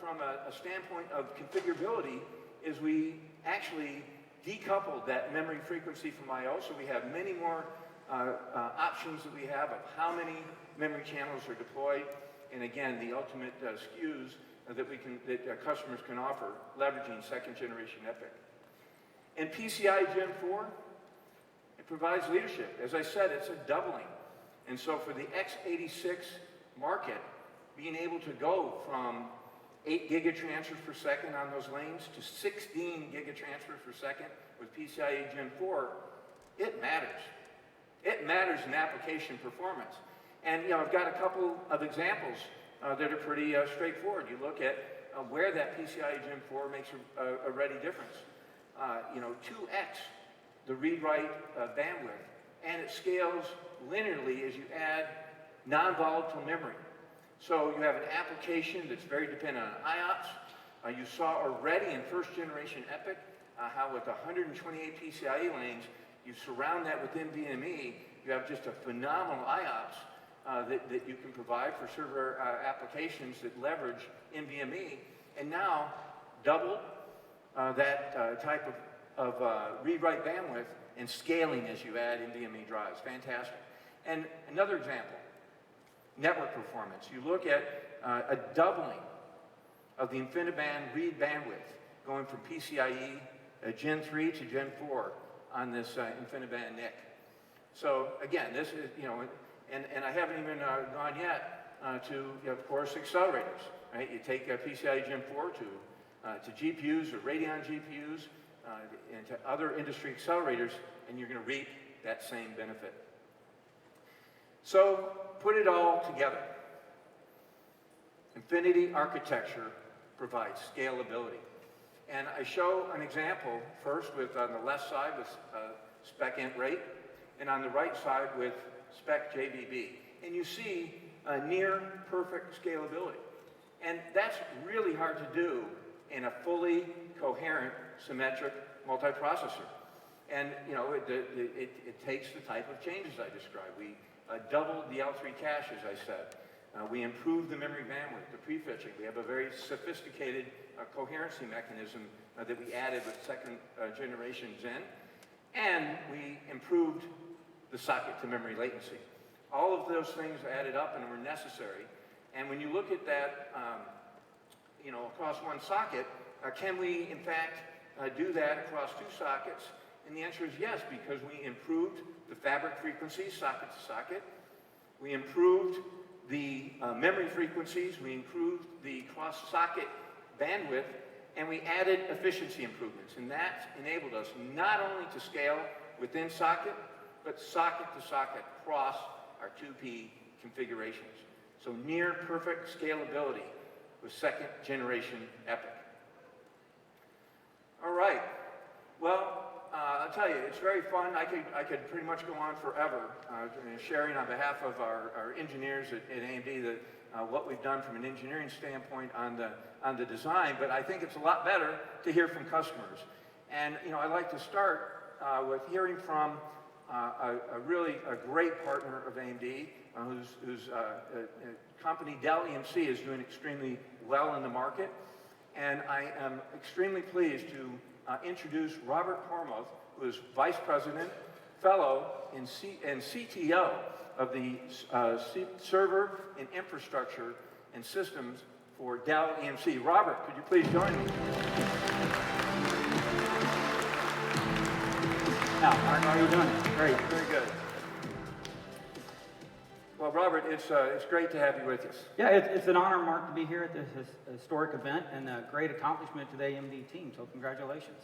from a standpoint of configurability is we actually decoupled that memory frequency from I/O, so we have many more options that we have of how many memory channels are deployed, and again, the ultimate SKUs that customers can offer, leveraging second generation Epyc. And PCI Gen 4, it provides leadership. As I said, it's a doubling. And so for the x86 market, being able to go from 8 gigatransfers per second on those lanes to 16 gigatransfers per second with PCIe Gen 4, it matters. It matters in application performance. And I've got a couple of examples that are pretty straightforward. You look at where that PCIe Gen 4 makes a ready difference. 2x the read-write bandwidth, and it scales linearly as you add non-volatile memory. So you have an application that's very dependent on IOPS. You saw already in first generation Epyc how with 128 PCIe lanes, you surround that with NVMe, you have just a phenomenal IOPS that you can provide for server applications that leverage NVMe, and now double that type of read-write bandwidth and scaling as you add NVMe drives. Fantastic. And another example, network performance. You look at a doubling of the InfiniBand read bandwidth going from PCIe Gen 3 to Gen 4 on this InfiniBand NIC. So again, this is, and I haven't even gone yet to, of course, accelerators, right? You take PCIe Gen 4 to GPUs or Radeon GPUs and to other industry accelerators, and you're going to reap that same benefit. So put it all together. Infinity architecture provides scalability. And I show an example first with, on the left side with spec int rate, and on the right side with spec JBB. And you see near perfect scalability. And that's really hard to do in a fully coherent, symmetric multiprocessor. And it takes the type of changes I described. We doubled the L3 cache, as I said. We improved the memory bandwidth, the prefetching. We have a very sophisticated coherency mechanism that we added with second generation Zen. And we improved the socket to memory latency. All of those things added up and were necessary. And when you look at that, across one socket, can we in fact do that across two sockets? And the answer is yes, because we improved the fabric frequencies, socket to socket. We improved the memory frequencies, we improved the cross-socket bandwidth, and we added efficiency improvements. And that enabled us not only to scale within socket, but socket to socket across our 2P configurations. So near perfect scalability with second generation Epyc. All right, well, I'll tell you, it's very fun. I could pretty much go on forever sharing on behalf of our engineers at AMD what we've done from an engineering standpoint on the design, but I think it's a lot better to hear from customers. And I'd like to start with hearing from a really great partner of AMD, whose company Dell EMC is doing extremely well in the market. And I am extremely pleased to introduce Robert Hormuth, who is Vice President, Fellow, and CTO of the Server and Infrastructure and Systems for Dell EMC. Robert, could you please join me? Now, Mark, how are you doing? Great. Very good. Well, Robert, it's great to have you with us. Yeah, it's an honor, Mark, to be here at this historic event and a great accomplishment to the AMD team, so congratulations.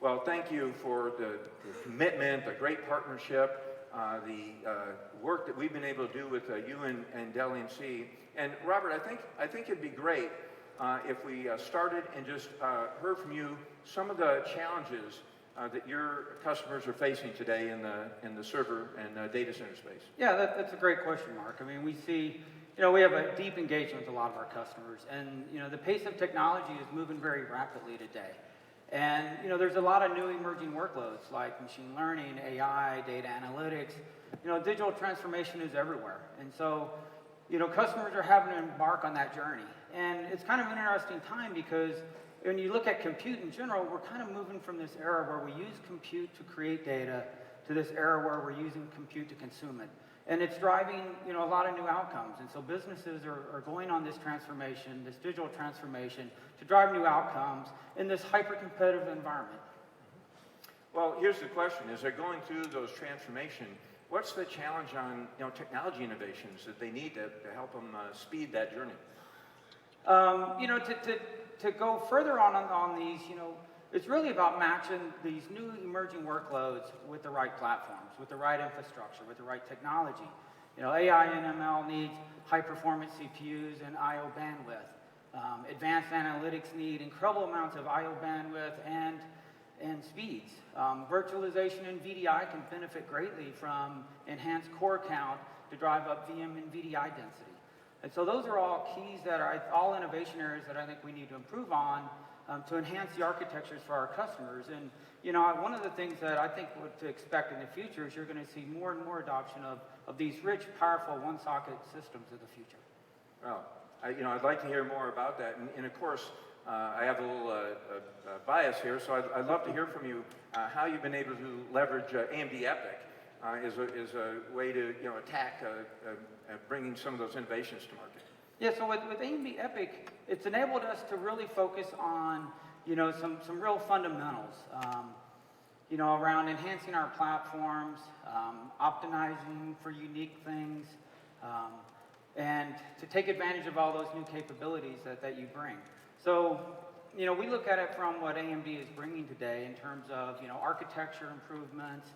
Well, thank you for the commitment, the great partnership, the work that we've been able to do with you and Dell EMC. And Robert, I think it'd be great if we started and just heard from you some of the challenges that your customers are facing today in the server and data center space. Yeah, that's a great question, Mark. I mean, we see, we have a deep engagement with a lot of our customers, and the pace of technology is moving very rapidly today. And there's a lot of new emerging workloads like machine learning, AI, data analytics. Digital transformation is everywhere, and so customers are having to embark on that journey. And it's kind of an interesting time because when you look at compute in general, we're kind of moving from this era where we use compute to create data to this era where we're using compute to consume it. And it's driving, a lot of new outcomes. And so businesses are going on this transformation, this digital transformation, to drive new outcomes in this hyper-competitive environment. Well, here's the question. As they're going through those transformation, what's the challenge on, technology innovations that they need to help them speed that journey? To go further on these, it's really about matching these new emerging workloads with the right platforms, with the right infrastructure, with the right technology. AI and ML needs high-performance CPUs and I/O bandwidth. Advanced analytics need incredible amounts of I/O bandwidth and speeds. Virtualization and VDI can benefit greatly from enhanced core count to drive up VM and VDI density. And so those are all keys that are all innovation areas that I think we need to improve on to enhance the architectures for our customers. And one of the things that I think what to expect in the future is you're going to see more and more adoption of these rich, powerful one-socket systems of the future. Well, I'd like to hear more about that. And of course, I have a little bias here, so I'd love to hear from you how you've been able to leverage AMD Epyc is a way to attack bringing some of those innovations to market. Yeah, so with AMD Epyc, it's enabled us to really focus on some real fundamentals. around enhancing our platforms, optimizing for unique things, and to take advantage of all those new capabilities that you bring. So, we look at it from what AMD is bringing today in terms of, architecture improvements,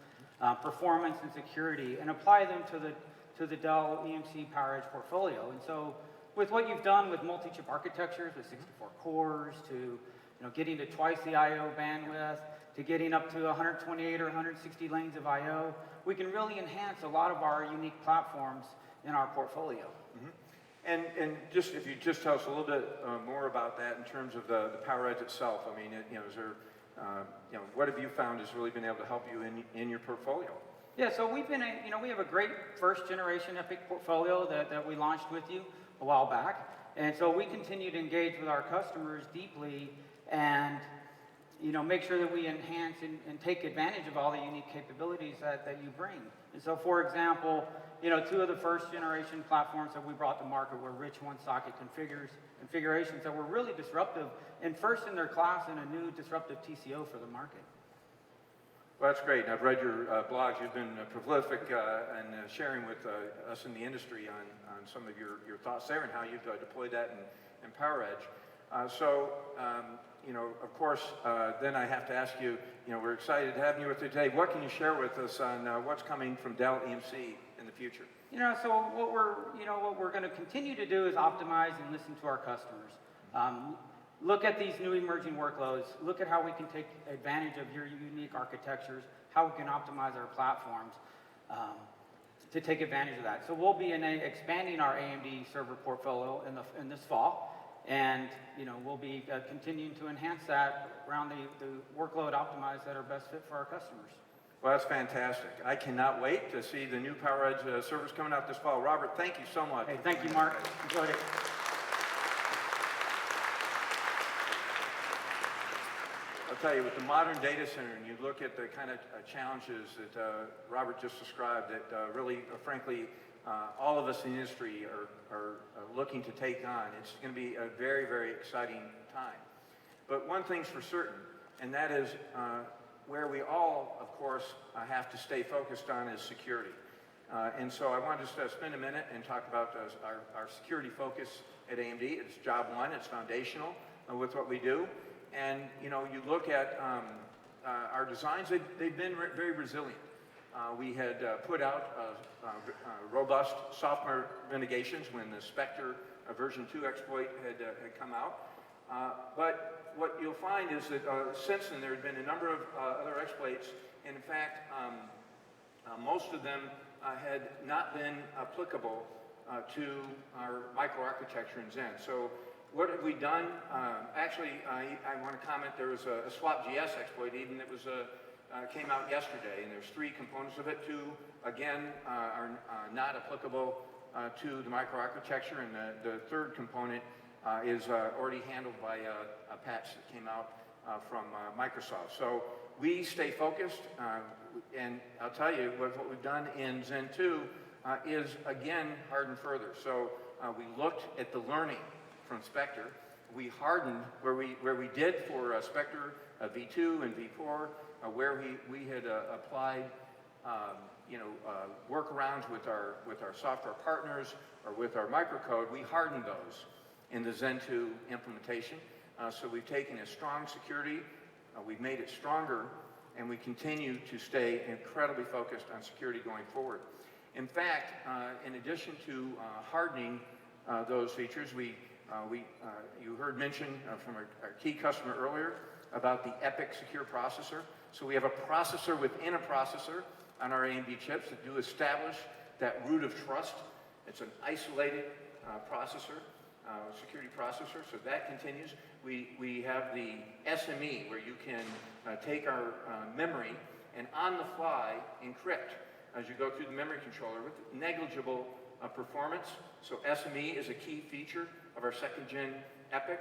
performance and security, and apply them to the Dell EMC PowerEdge portfolio. And so, with what you've done with multi-chip architectures with 64 cores to, getting to twice the I/O bandwidth, to getting up to 128 or 160 lanes of I/O, we can really enhance a lot of our unique platforms in our portfolio. And just if you just tell us a little bit more about that in terms of the PowerEdge itself. I mean, is there, what have you found has really been able to help you in your portfolio? Yeah, so we have a great first generation Epyc portfolio that we launched with you a while back. And so we continue to engage with our customers deeply and, make sure that we enhance and take advantage of all the unique capabilities that you bring. And so, for example, two of the first generation platforms that we brought to market were rich one-socket configurations that were really disruptive and first in their class and a new disruptive TCO for the market. Well, that's great. I've read your blogs. You've been prolific in sharing with us in the industry on some of your thoughts there and how you've deployed that in PowerEdge. Of course, then I have to ask you, we're excited to have you with us today. What can you share with us on what's coming from Dell EMC in the future? So what we're going to continue to do is optimize and listen to our customers. Look at these new emerging workloads. Look at how we can take advantage of your unique architectures, how we can optimize our platforms to take advantage of that. So we'll be expanding our AMD server portfolio in this fall. And, we'll be continuing to enhance that around the workload optimized that are best fit for our customers. Well, that's fantastic. I cannot wait to see the new PowerEdge servers coming out this fall. Robert, thank you so much. Hey, thank you, Mark. Enjoyed it. I'll tell you, with the modern data center, and you look at the kind of challenges that Robert just described, that really, frankly, all of us in the industry are looking to take on. It's going to be a very, very exciting time. But one thing's for certain, and that is where we all, of course, have to stay focused on is security. And so I wanted to spend a minute and talk about our security focus at AMD. It's job one. It's foundational with what we do. And, you look at our designs, they've been very resilient. We had put out robust software mitigations when the Spectre version 2 exploit had come out. But what you'll find is that since then there had been a number of other exploits, and in fact, most of them had not been applicable to our microarchitecture in Zen. So what have we done? Actually, I want to comment, there was a swap.gs exploit even that was came out yesterday, and there's 3 components of it. 2, again, are not applicable to the microarchitecture, and the third component is already handled by a patch that came out from Microsoft. So we stay focused, and I'll tell you, what we've done in Zen 2 is, again, hardened further. So we looked at the learning from Spectre. We hardened where we did for Spectre V2 and V4, where we had applied workarounds with our software partners or with our microcode. We hardened those in the Zen 2 implementation. So we've taken a strong security, we've made it stronger, and we continue to stay incredibly focused on security going forward. In fact, in addition to hardening those features, you heard mention from our key customer earlier about the Epyc secure processor. So we have a processor within a processor on our AMD chips that do establish that root of trust. It's an isolated processor, security processor, so that continues. We have the SME, where you can take our memory and on the fly encrypt as you go through the memory controller with negligible performance. So SME is a key feature of our second gen Epyc.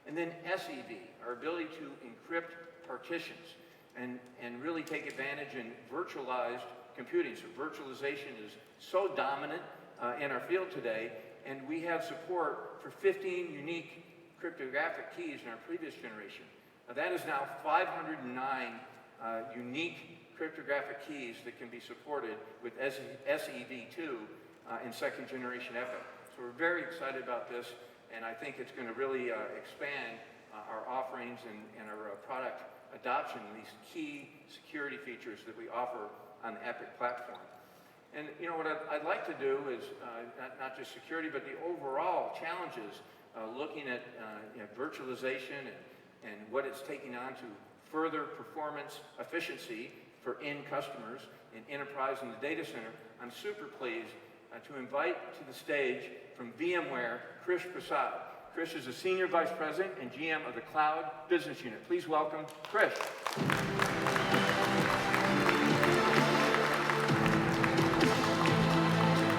And then SEV, our ability to encrypt partitions and really take advantage in virtualized computing. So virtualization is so dominant in our field today, and we have support for 15 unique cryptographic keys in our previous generation. Now, that is now 509 unique cryptographic keys that can be supported with SEV2 in second generation EPYC. So we're very excited about this, and I think it's going to really expand our offerings and our product adoption, these key security features that we offer on the EPYC platform. And you know what I'd like to do is not just security, but the overall challenges, looking at virtualization and what it's taking on to further performance efficiency for end customers in enterprise and the data center. I'm super pleased to invite to the stage from VMware, Krish Prasad. Krish is a Senior Vice President and GM of the Cloud Business Unit. Please welcome Krish.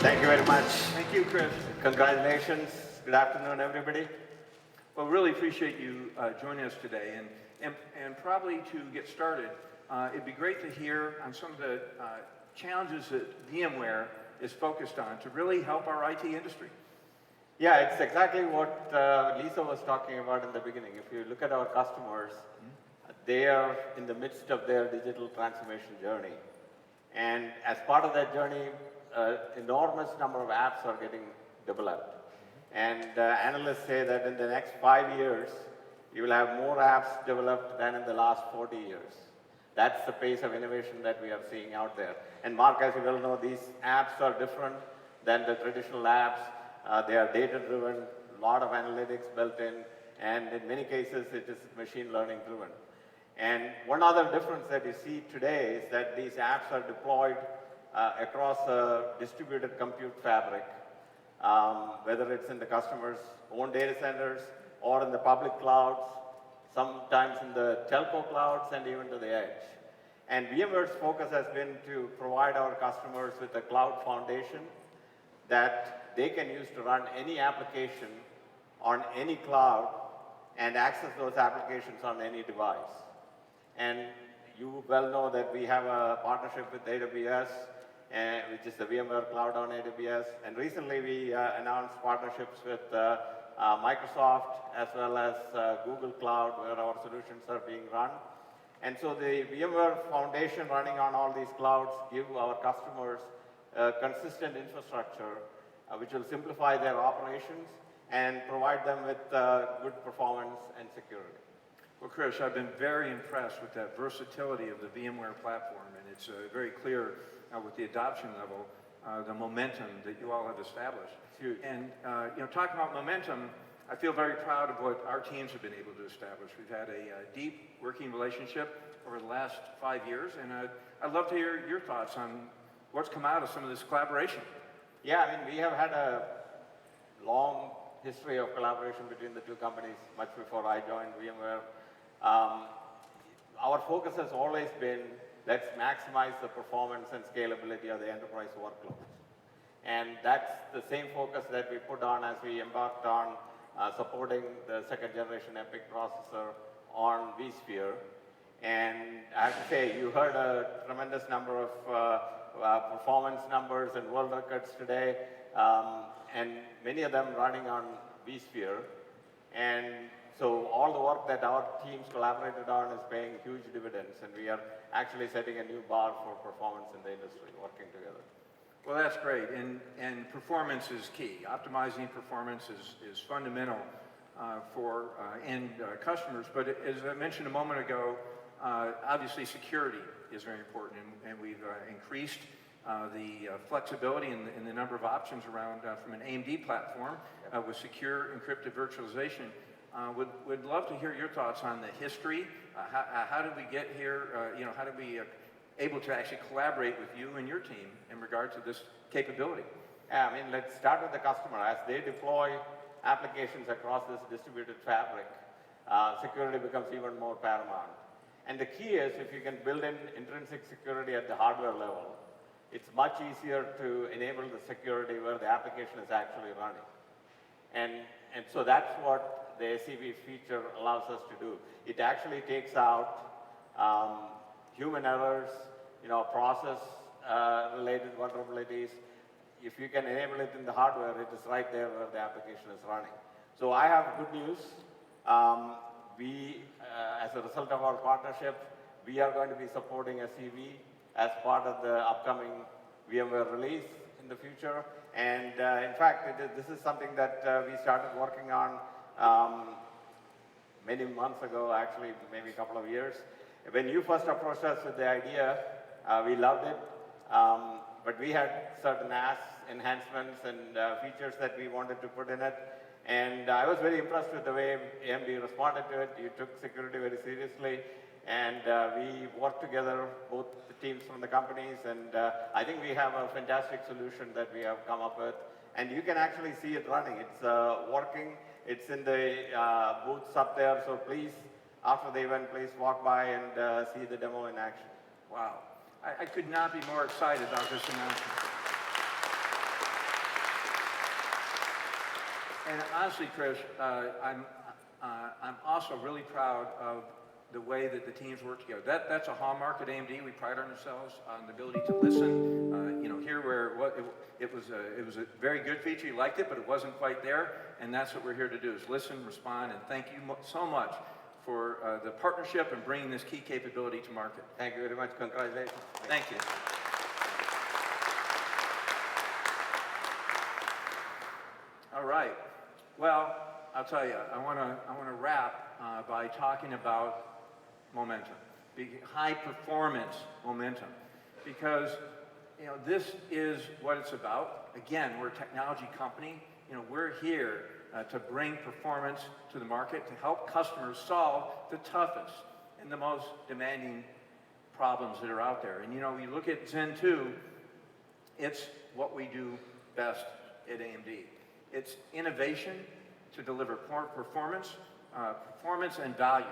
Thank you very much. Thank you, Krish. Congratulations. Good afternoon, everybody. Well, really appreciate you joining us today. And probably to get started, it'd be great to hear on some of the challenges that VMware is focused on to really help our IT industry. Yeah, it's exactly what Lisa was talking about in the beginning. If you look at our customers, they are in the midst of their digital transformation journey. And as part of that journey, enormous number of apps are getting developed. And analysts say that in the next 5 years, you will have more apps developed than in the last 40 years. That's the pace of innovation that we are seeing out there. And Mark, as you well know, these apps are different than the traditional apps. They are data-driven, a lot of analytics built in, and in many cases, it is machine learning driven. And one other difference that you see today is that these apps are deployed across a distributed compute fabric, whether it's in the customer's own data centers or in the public clouds, sometimes in the telco clouds and even to the edge. And VMware's focus has been to provide our customers with a cloud foundation that they can use to run any application on any cloud and access those applications on any device. And you well know that we have a partnership with AWS, which is the VMware Cloud on AWS. And recently we announced partnerships with Microsoft as well as Google Cloud, where our solutions are being run. And so the VMware Foundation running on all these clouds give our customers consistent infrastructure, which will simplify their operations and provide them with good performance and security. Well, Krish, I've been very impressed with that versatility of the VMware platform, and it's very clear with the adoption level, the momentum that you all have established. Huge. And talking about momentum, I feel very proud of what our teams have been able to establish. We've had a deep working relationship over the last 5 years, and I'd love to hear your thoughts on what's come out of some of this collaboration. Yeah, I mean, we have had a long history of collaboration between the two companies, much before I joined VMware. Our focus has always been, let's maximize the performance and scalability of the enterprise workloads. And that's the same focus that we put on as we embarked on supporting the second generation EPYC processor on vSphere. And I have to say, you heard a tremendous number of performance numbers and world records today, and many of them running on vSphere. And so all the work that our teams collaborated on is paying huge dividends, and we are actually setting a new bar for performance in the industry, working together. Well, that's great, and performance is key. Optimizing performance is fundamental for end customers, but as I mentioned a moment ago, obviously security is very important, and we've increased the flexibility in the number of options around from an AMD platform with secure encrypted virtualization. Would love to hear your thoughts on the history. How did we get here? How did we able to actually collaborate with you and your team in regard to this capability? Yeah, I mean, let's start with the customer. As they deploy applications across this distributed fabric, security becomes even more paramount. And the key is, if you can build in intrinsic security at the hardware level, it's much easier to enable the security where the application is actually running. And so that's what the SEV feature allows us to do. It actually takes out human errors, process related vulnerabilities. If you can enable it in the hardware, it is right there where the application is running. So I have good news. We, as a result of our partnership, We are going to be supporting SEV as part of the upcoming VMware release in the future. And in fact, this is something that we started working on many months ago, actually, maybe a couple of years. When you first approached us with the idea, we loved it, but we had certain enhancements and features that we wanted to put in it. And I was very impressed with the way AMD responded to it. You took security very seriously, and we worked together, both the teams from the companies, and I think we have a fantastic solution that we have come up with. And you can actually see it running. It's working. It's in the booths up there, so please, after the event, please walk by and see the demo in action. Wow. I could not be more excited about this announcement. And honestly, Krish, I'm also really proud of the way that the teams work together. That's a hallmark at AMD. We pride ourselves on the ability to listen. You know, here where it was a very good feature, you liked it, but it wasn't quite there, and that's what we're here to do: is listen, respond, and thank you so much for the partnership and bringing this key capability to market. Thank you very much. Congratulations. Thank you. All right. Well, I'll tell you, I want to wrap by talking about momentum, high performance momentum, because you know this is what it's about. Again, we're a technology company. You know, we're here to bring performance to the market to help customers solve the toughest and the most demanding problems that are out there. And you know, you look at Zen 2, it's what we do best at AMD. It's innovation to deliver performance and value,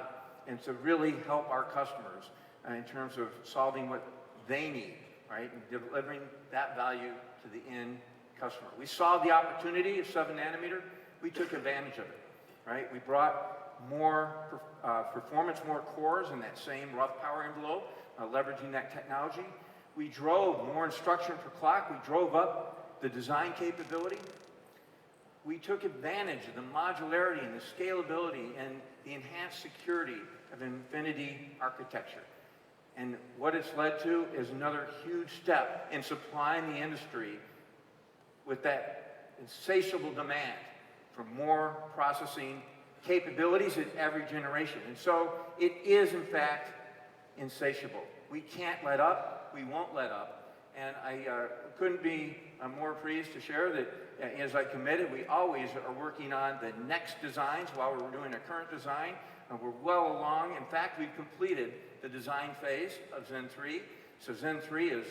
and to really help our customers in terms of solving what they need, right, and delivering that value to the end customer. We saw the opportunity of 7 nanometer. We took advantage of it, right? We brought more performance, more cores in that same rough power envelope, leveraging that technology. We drove more instruction per clock. We drove up the design capability. We took advantage of the modularity and the scalability and the enhanced security of Infinity architecture. And what it's led to is another huge step in supplying the industry with that insatiable demand for more processing capabilities at every generation. And so it is, in fact, insatiable. We can't let up. We won't let up. And I couldn't be more pleased to share that, as I committed, we always are working on the next designs while we're doing a current design. And we're well along. In fact, we've completed the design phase of Zen 3. So Zen 3 is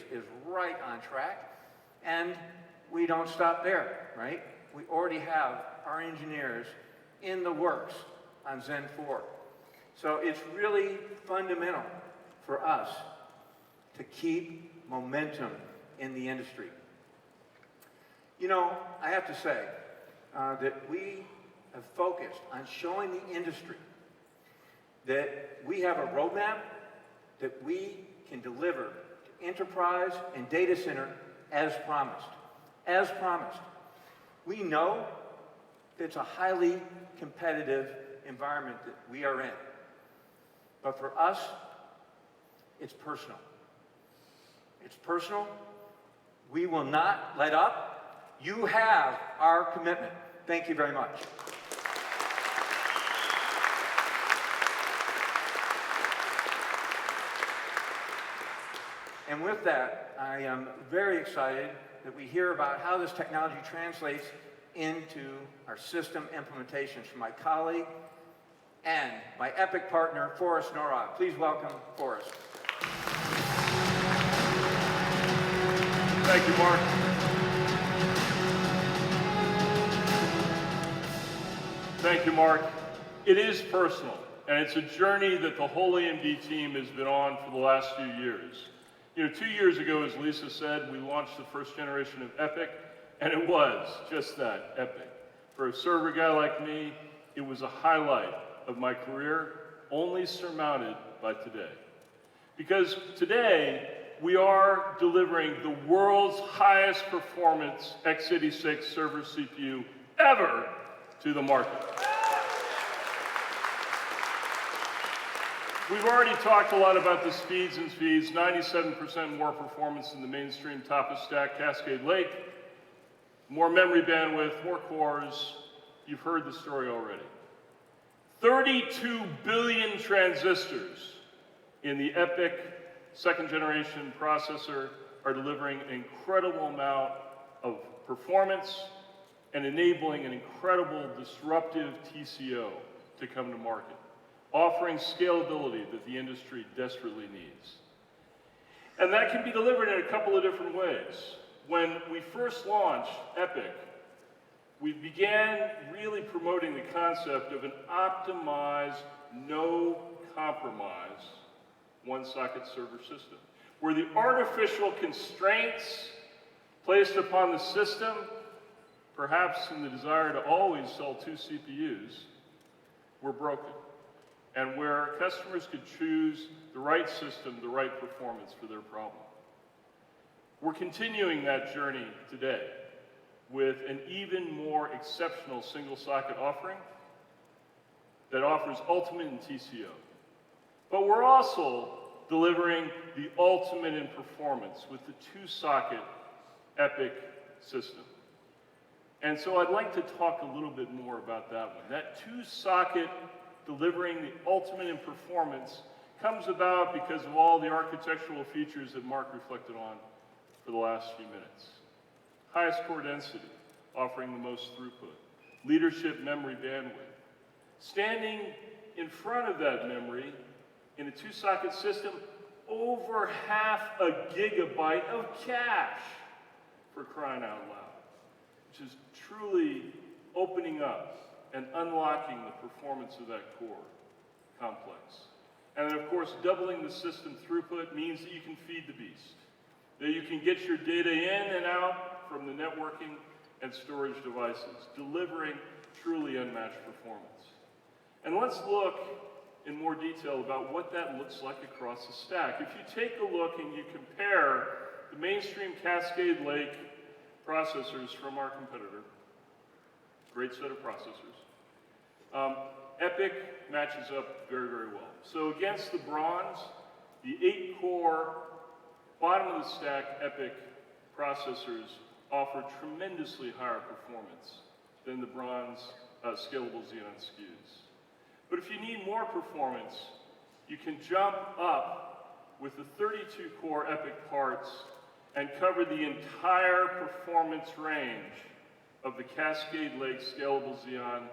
right on track. And we don't stop there, right? We already have our engineers in the works on Zen 4. So it's really fundamental for us to keep momentum in the industry. You know, I have to say that we have focused on showing the industry that we have a roadmap that we can deliver to enterprise and data center as promised. As promised. We know that it's a highly competitive environment that we are in. But for us, it's personal. It's personal. We will not let up. You have our commitment. Thank you very much. And with that, I am very excited that we hear about how this technology translates into our system implementations from my colleague and my EPYC partner, Forrest Norrod. Please welcome Forrest. Thank you, Mark. Thank you, Mark. It is personal, and it's a journey that the whole AMD team has been on for the last few years. You know, 2 years ago, as Lisa said, we launched the first generation of EPYC, and it was just that, EPYC. For a server guy like me, it was a highlight of my career, only surmounted by today. Because today, we are delivering the world's highest performance x86 server CPU ever to the market. We've already talked a lot about the speeds and feeds, 97% more performance than the mainstream top-of-stack Cascade Lake, more memory bandwidth, more cores. You've heard the story already. 32 billion transistors in the EPYC second-generation processor are delivering an incredible amount of performance and enabling an incredible disruptive TCO to come to market, offering scalability that the industry desperately needs. And that can be delivered in a couple of different ways. When we first launched EPYC, we began really promoting the concept of an optimized, no compromise, one-socket server system, where the artificial constraints placed upon the system, perhaps in the desire to always sell 2 CPUs, were broken, and where customers could choose the right system, the right performance for their problem. We're continuing that journey today with an even more exceptional single-socket offering that offers ultimate in TCO. But we're also delivering the ultimate in performance with the 2-socket EPYC system. And so I'd like to talk a little bit more about that one. That 2-socket delivering the ultimate in performance comes about because of all the architectural features that Mark reflected on for the last few minutes. Highest core density, offering the most throughput. Leadership memory bandwidth. Standing in front of that memory in a 2-socket system, over ½ GB of cache, for crying out loud, which is truly opening up and unlocking the performance of that core complex. And then, of course, doubling the system throughput means that you can feed the beast, that you can get your data in and out from the networking and storage devices, delivering truly unmatched performance. And let's look in more detail about what that looks like across the stack. If you take a look and you compare the mainstream Cascade Lake processors from our competitor, great set of processors, EPYC matches up very, very well. So against the bronze, the 8-core, bottom of the stack EPYC processors offer tremendously higher performance than the bronze scalable Xeon SKUs. But if you need more performance, you can jump up with the 32-core EPYC parts and cover the entire performance range of the Cascade Lake scalable Xeon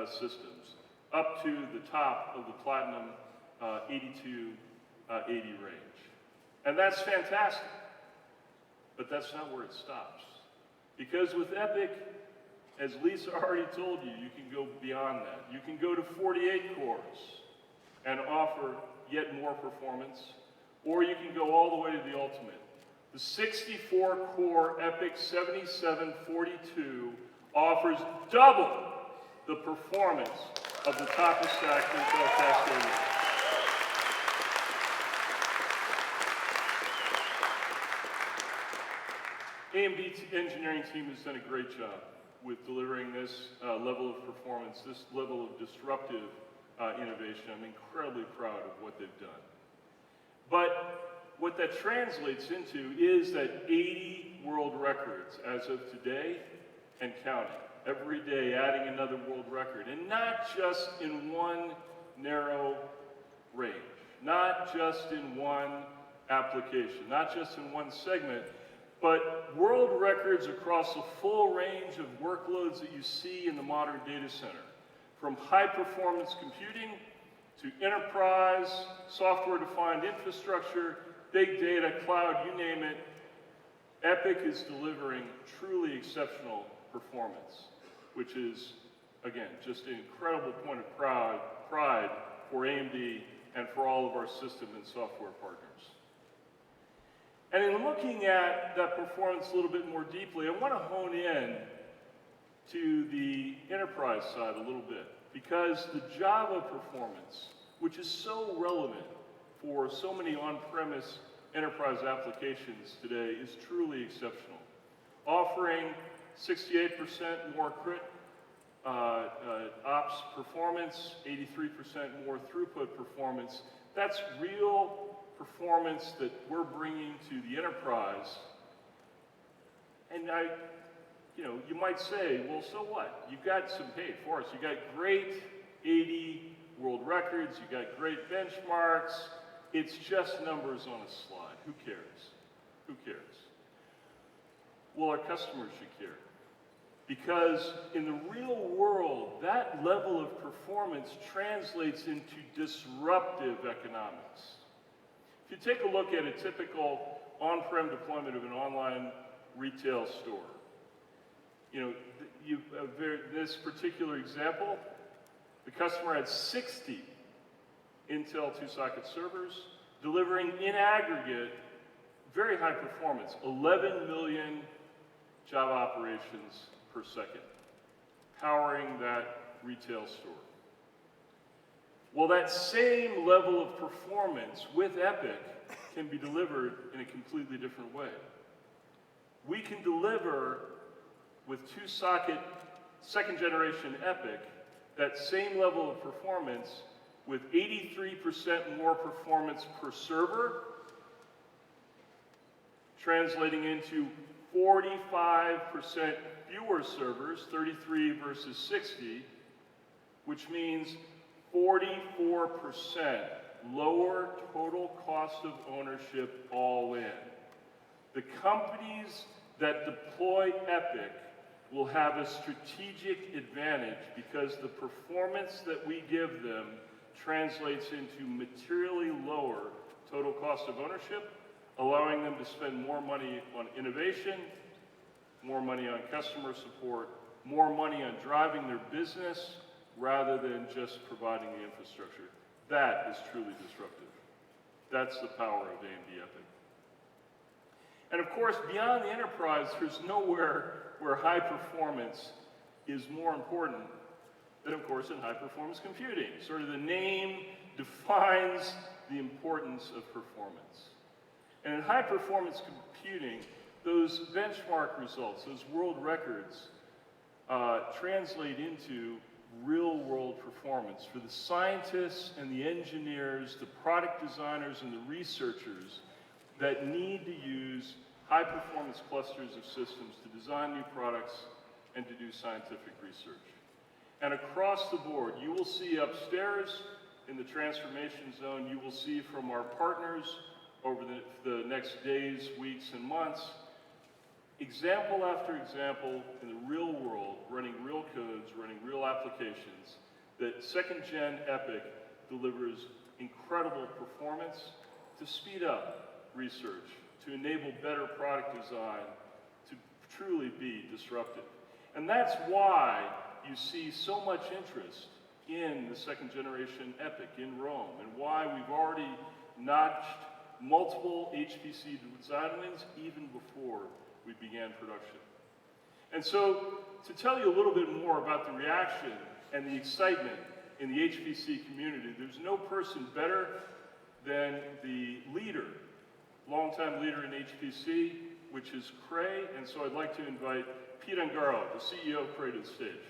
systems, up to the top of the Platinum 8280 range. And that's fantastic, but that's not where it stops. Because with EPYC, as Lisa already told you, you can go beyond that. You can go to 48 cores and offer yet more performance, or you can go all the way to the ultimate. The 64-core EPYC 7742 offers double the performance of the top-of-stack Intel Cascade Lake. AMD engineering team has done a great job with delivering this level of performance, this level of disruptive innovation. I'm incredibly proud of what they've done. But what that translates into is that 80 world records as of today and counting. Every day adding another world record, and not just in one narrow range, not just in one application, not just in one segment, but world records across a full range of workloads that you see in the modern data center, from high-performance computing to enterprise, software-defined infrastructure, big data, cloud, you name it. EPYC is delivering truly exceptional performance, which is, again, just an incredible point of pride for AMD and for all of our system and software partners. And in looking at that performance a little bit more deeply, I want to hone in to the enterprise side a little bit, because the Java performance, which is so relevant for so many on-premise enterprise applications today, is truly exceptional, offering 68% more crit ops performance, 83% more throughput performance. That's real performance that we're bringing to the enterprise. And you might say, well, so what? You've got some, hey, Forrest, you got great 80 world records, you got great benchmarks. It's just numbers on a slide. Who cares? Who cares? Well, our customers should care. Because in the real world, that level of performance translates into disruptive economics. If you take a look at a typical on-prem deployment of an online retail store, this particular example, the customer had 60 Intel two-socket servers, delivering in aggregate very high performance, 11 million job operations per second, powering that retail store. Well, that same level of performance with EPYC can be delivered in a completely different way. We can deliver with two-socket second generation EPYC that same level of performance with 83% more performance per server, translating into 45% fewer servers, 33 versus 60, which means 44% lower total cost of ownership all in. The companies that deploy EPYC will have a strategic advantage because the performance that we give them translates into materially lower total cost of ownership, allowing them to spend more money on innovation, more money on customer support, more money on driving their business, rather than just providing the infrastructure. That is truly disruptive. That's the power of AMD Epyc. And of course, beyond the enterprise, there's nowhere where high performance is more important than, of course, in high performance computing. Sort of the name defines the importance of performance. And in high performance computing, those benchmark results, those world records, translate into real world performance for the scientists and the engineers, the product designers and the researchers that need to use high performance clusters of systems to design new products and to do scientific research. And across the board, you will see upstairs in the transformation zone, you will see from our partners over the next days, weeks, and months, example after example in the real world, running real codes, running real applications, that second-gen EPYC delivers incredible performance to speed up research, to enable better product design, to truly be disruptive. And that's why you see so much interest in the second-generation EPYC in Rome, and why we've already notched multiple HPC design wins even before we began production. And so, to tell you a little bit more about the reaction and the excitement in the HPC community, there's no person better than the leader, longtime leader in HPC, which is Cray, and so I'd like to invite Pete Ungaro, the CEO of Cray, to the stage.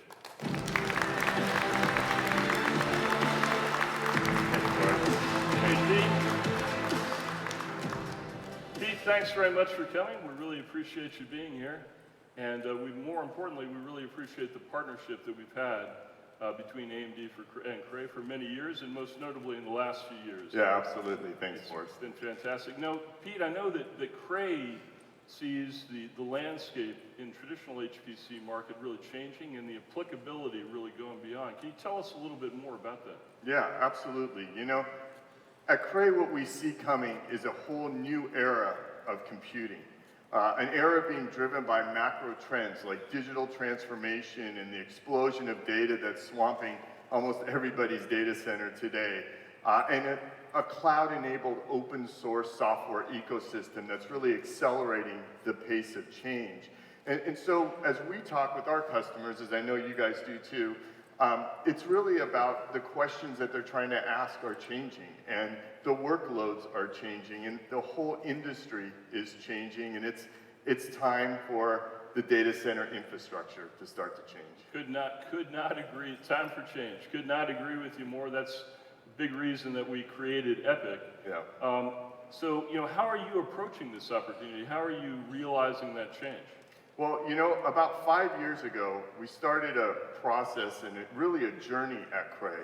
Hey, Pete, thanks very much for coming. We really appreciate you being here. And more importantly, we really appreciate the partnership that we've had between AMD and Cray for many years, and most notably in the last few years. Yeah, absolutely. Thanks, Forrest. It's been fantastic. Now, Pete, I know that Cray sees the landscape in traditional HPC market really changing and the applicability really going beyond. Can you tell us a little bit more about that? Yeah, absolutely. You know, at Cray, what we see coming is a whole new era of computing. An era being driven by macro trends like digital transformation and the explosion of data that's swamping almost everybody's data center today, and a cloud-enabled open source software ecosystem that's really accelerating the pace of change. And so as we talk with our customers, as I know you guys do too, it's really about the questions that they're trying to ask are changing, and the workloads are changing, and the whole industry is changing, and it's time for the data center infrastructure to start to change. Could not agree. Time for change. Could not agree with you more. That's big reason that we created EPYC. Yeah. So, how are you approaching this opportunity? How are you realizing that change? Well, about 5 years ago, we started a process and really a journey at Cray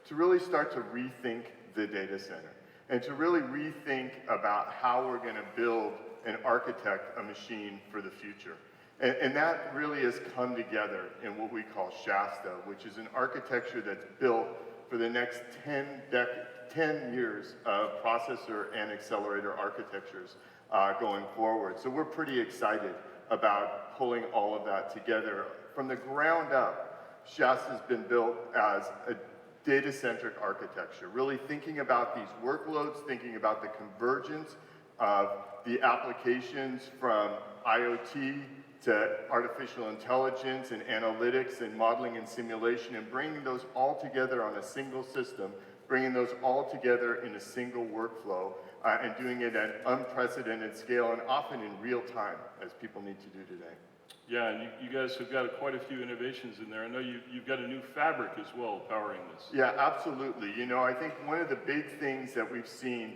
to really start to rethink the data center and to really rethink about how we're going to build and architect a machine for the future. And that really has come together in what we call Shasta, which is an architecture that's built for the next 10 years of processor and accelerator architectures going forward. So we're pretty excited about pulling all of that together. From the ground up, Shasta's been built as a data-centric architecture, really thinking about these workloads, thinking about the convergence of the applications from IoT to artificial intelligence and analytics and modeling and simulation, and bringing those all together on a single system, bringing those all together in a single workflow, and doing it at unprecedented scale and often in real time, as people need to do today. Yeah, and you guys have got quite a few innovations in there. I know you've got a new fabric as well powering this. Yeah, absolutely. I think one of the big things that we've seen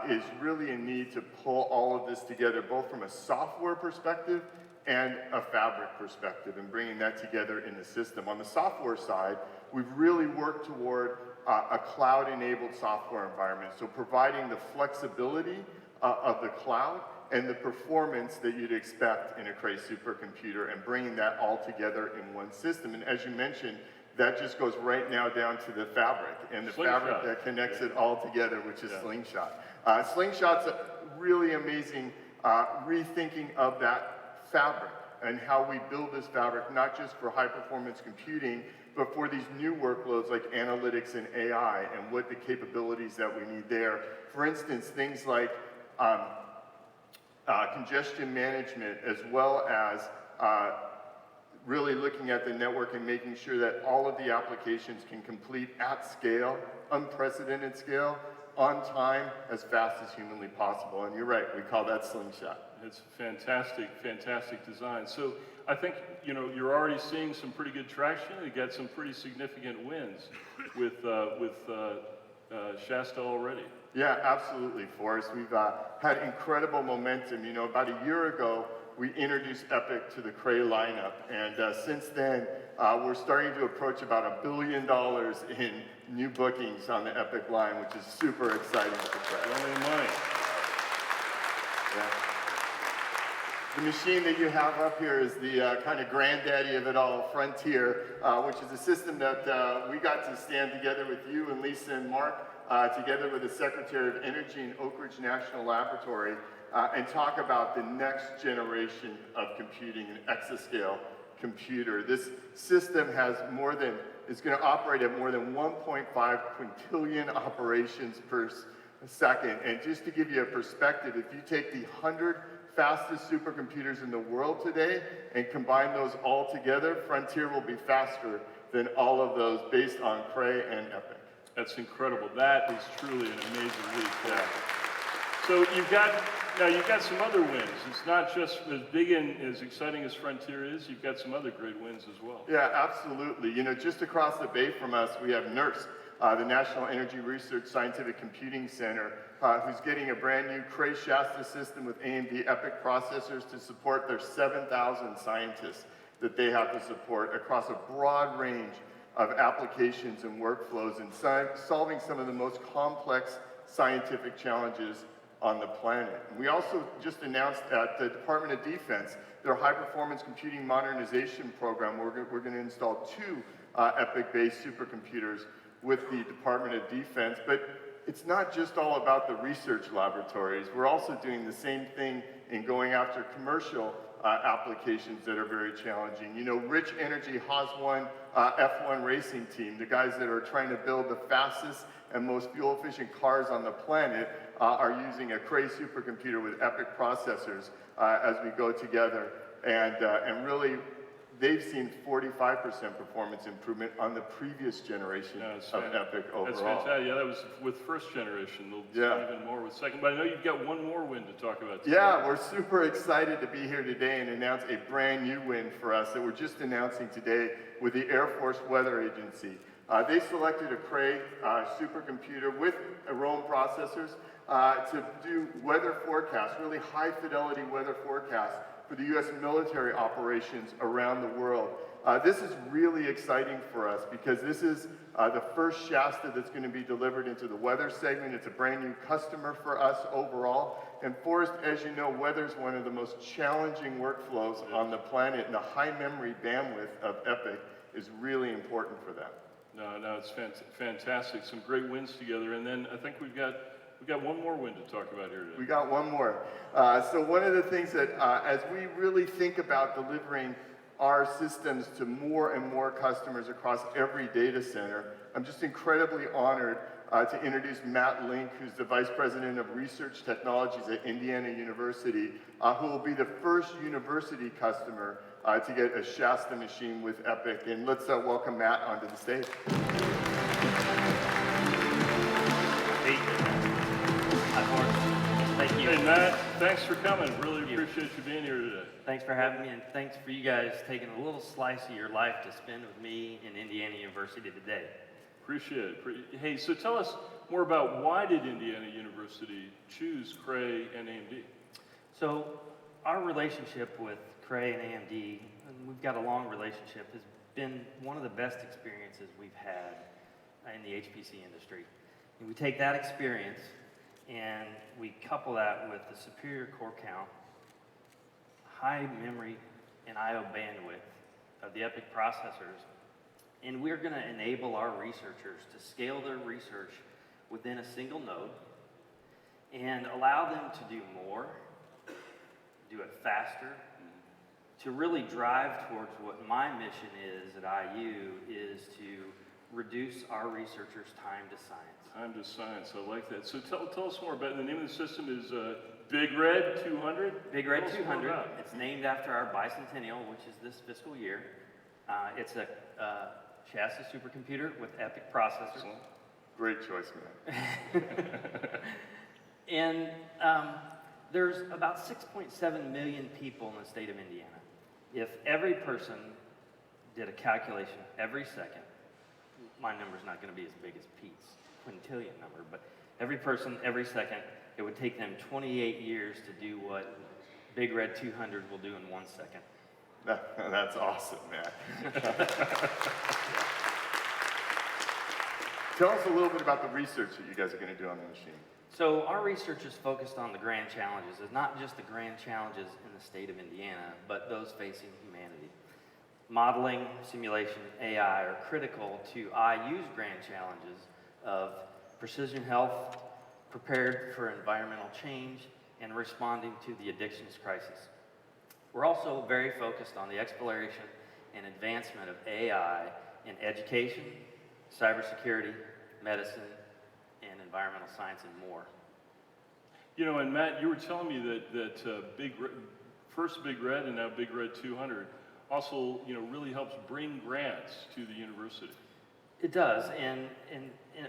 is really a need to pull all of this together, both from a software perspective and a fabric perspective, and bringing that together in the system. On the software side, we've really worked toward a cloud-enabled software environment, so providing the flexibility of the cloud and the performance that you'd expect in a Cray supercomputer, and bringing that all together in one system. And as you mentioned, that just goes right now down to the fabric, and the fabric that connects it all together, which is Slingshot. Slingshot's a really amazing rethinking of that fabric and how we build this fabric, not just for high-performance computing, but for these new workloads like analytics and AI, and what the capabilities that we need there. For instance, things like congestion management, as well as really looking at the network and making sure that all of the applications can complete at scale, unprecedented scale, on time, as fast as humanly possible. And you're right, we call that Slingshot. It's fantastic, fantastic design. So I think, you're already seeing some pretty good traction. You got some pretty significant wins with Shasta already. Yeah, absolutely, Forrest. We've had incredible momentum. About a year ago, we introduced EPYC to the Cray lineup, and since then, we're starting to approach about $1 billion in new bookings on the EPYC line, which is super exciting for Cray. Only money. Yeah. The machine that you have up here is the kind of granddaddy of it all, Frontier, which is a system that we got to stand together with you and Lisa and Mark, together with the Secretary of Energy and Oak Ridge National Laboratory, and talk about the next generation of computing, an exascale computer. This system is going to operate at more than 1.5 quintillion operations per second. And just to give you a perspective, if you take the 100 fastest supercomputers in the world today and combine those all together, Frontier will be faster than all of those based on Cray and EPYC. That's incredible. That is truly an amazing leap. Yeah. So you've got some other wins. It's not just as big and as exciting as Frontier is. You've got some other great wins as well. Yeah, absolutely. Just across the bay from us, we have NERSC, the National Energy Research Scientific Computing Center, who's getting a brand new Cray Shasta system with AMD Epyc processors to support their 7,000 scientists that they have to support across a broad range of applications and workflows, and solving some of the most complex scientific challenges on the planet. We also just announced at the Department of Defense their high-performance computing modernization program. We're going to install 2 EPYC-based supercomputers with the Department of Defense, but it's not just all about the research laboratories. We're also doing the same thing in going after commercial applications that are very challenging. Rich Energy Haas1 F1 racing team, the guys that are trying to build the fastest and most fuel-efficient cars on the planet, are using a Cray supercomputer with EPYC processors as we go together, and really, they've seen 45% performance improvement on the previous generation of EPYC overall. That's fantastic. Yeah, that was with first generation. They'll see even more with second. But I know you've got one more win to talk about today. Yeah, we're super excited to be here today and announce a brand new win for us that we're just announcing today with the Air Force Weather Agency. They selected a Cray supercomputer with Rome processors to do weather forecasts, really high fidelity weather forecasts for the US military operations around the world. This is really exciting for us because this is the first Shasta that's going to be delivered into the weather segment. It's a brand new customer for us overall. And Forrest, as you know, weather is one of the most challenging workflows on the planet, and the high memory bandwidth of Epic is really important for them. No, it's fantastic. Some great wins together, and then I think we've got one more win to talk about here today. We got one more. So one of the things that, as we really think about delivering our systems to more and more customers across every data center, I'm just incredibly honored to introduce Matt Link, who's the Vice President of Research Technologies at Indiana University, who will be the first university customer to get a Shasta machine with Epic. And let's welcome Matt onto the stage. Thank you. Hey, Matt, thanks for coming. Really appreciate you being here today. Thanks for having me, and thanks for you guys taking a little slice of your life to spend with me in Indiana University today. Appreciate it. Hey, so tell us more about why did Indiana University choose Cray and AMD? So our relationship with Cray and AMD, and we've got a long relationship, has been one of the best experiences we've had in the HPC industry. And we take that experience and we couple that with the superior core count, high memory and I/O bandwidth of the Epic processors, and we're going to enable our researchers to scale their research within a single node and allow them to do more, do it faster, to really drive towards what my mission is at IU, is to reduce our researchers' time to science. Time to science, I like that. So tell us more about it. The name of the system is Big Red 200? Big Red 200. It's named after our bicentennial, which is this fiscal year. It's a Shasta supercomputer with Epic processors. Excellent. Great choice, man. And there's about 6.7 million people in the state of Indiana. If every person did a calculation every second, my number's not going to be as big as Pete's quintillion number, but every person, every second, it would take them 28 years to do what Big Red 200 will do in 1 second. That's awesome, man. Tell us a little bit about the research that you guys are going to do on the machine. So our research is focused on the grand challenges. It's not just the grand challenges in the state of Indiana, but those facing humanity. Modeling, simulation, AI are critical to IU's grand challenges of precision health, prepared for environmental change, and responding to the addictions crisis. We're also very focused on the exploration and advancement of AI in education, cybersecurity, medicine, and environmental science, and more. You know, and Matt, you were telling me that first Big Red and now Big Red 200 also, really helps bring grants to the university. It does, and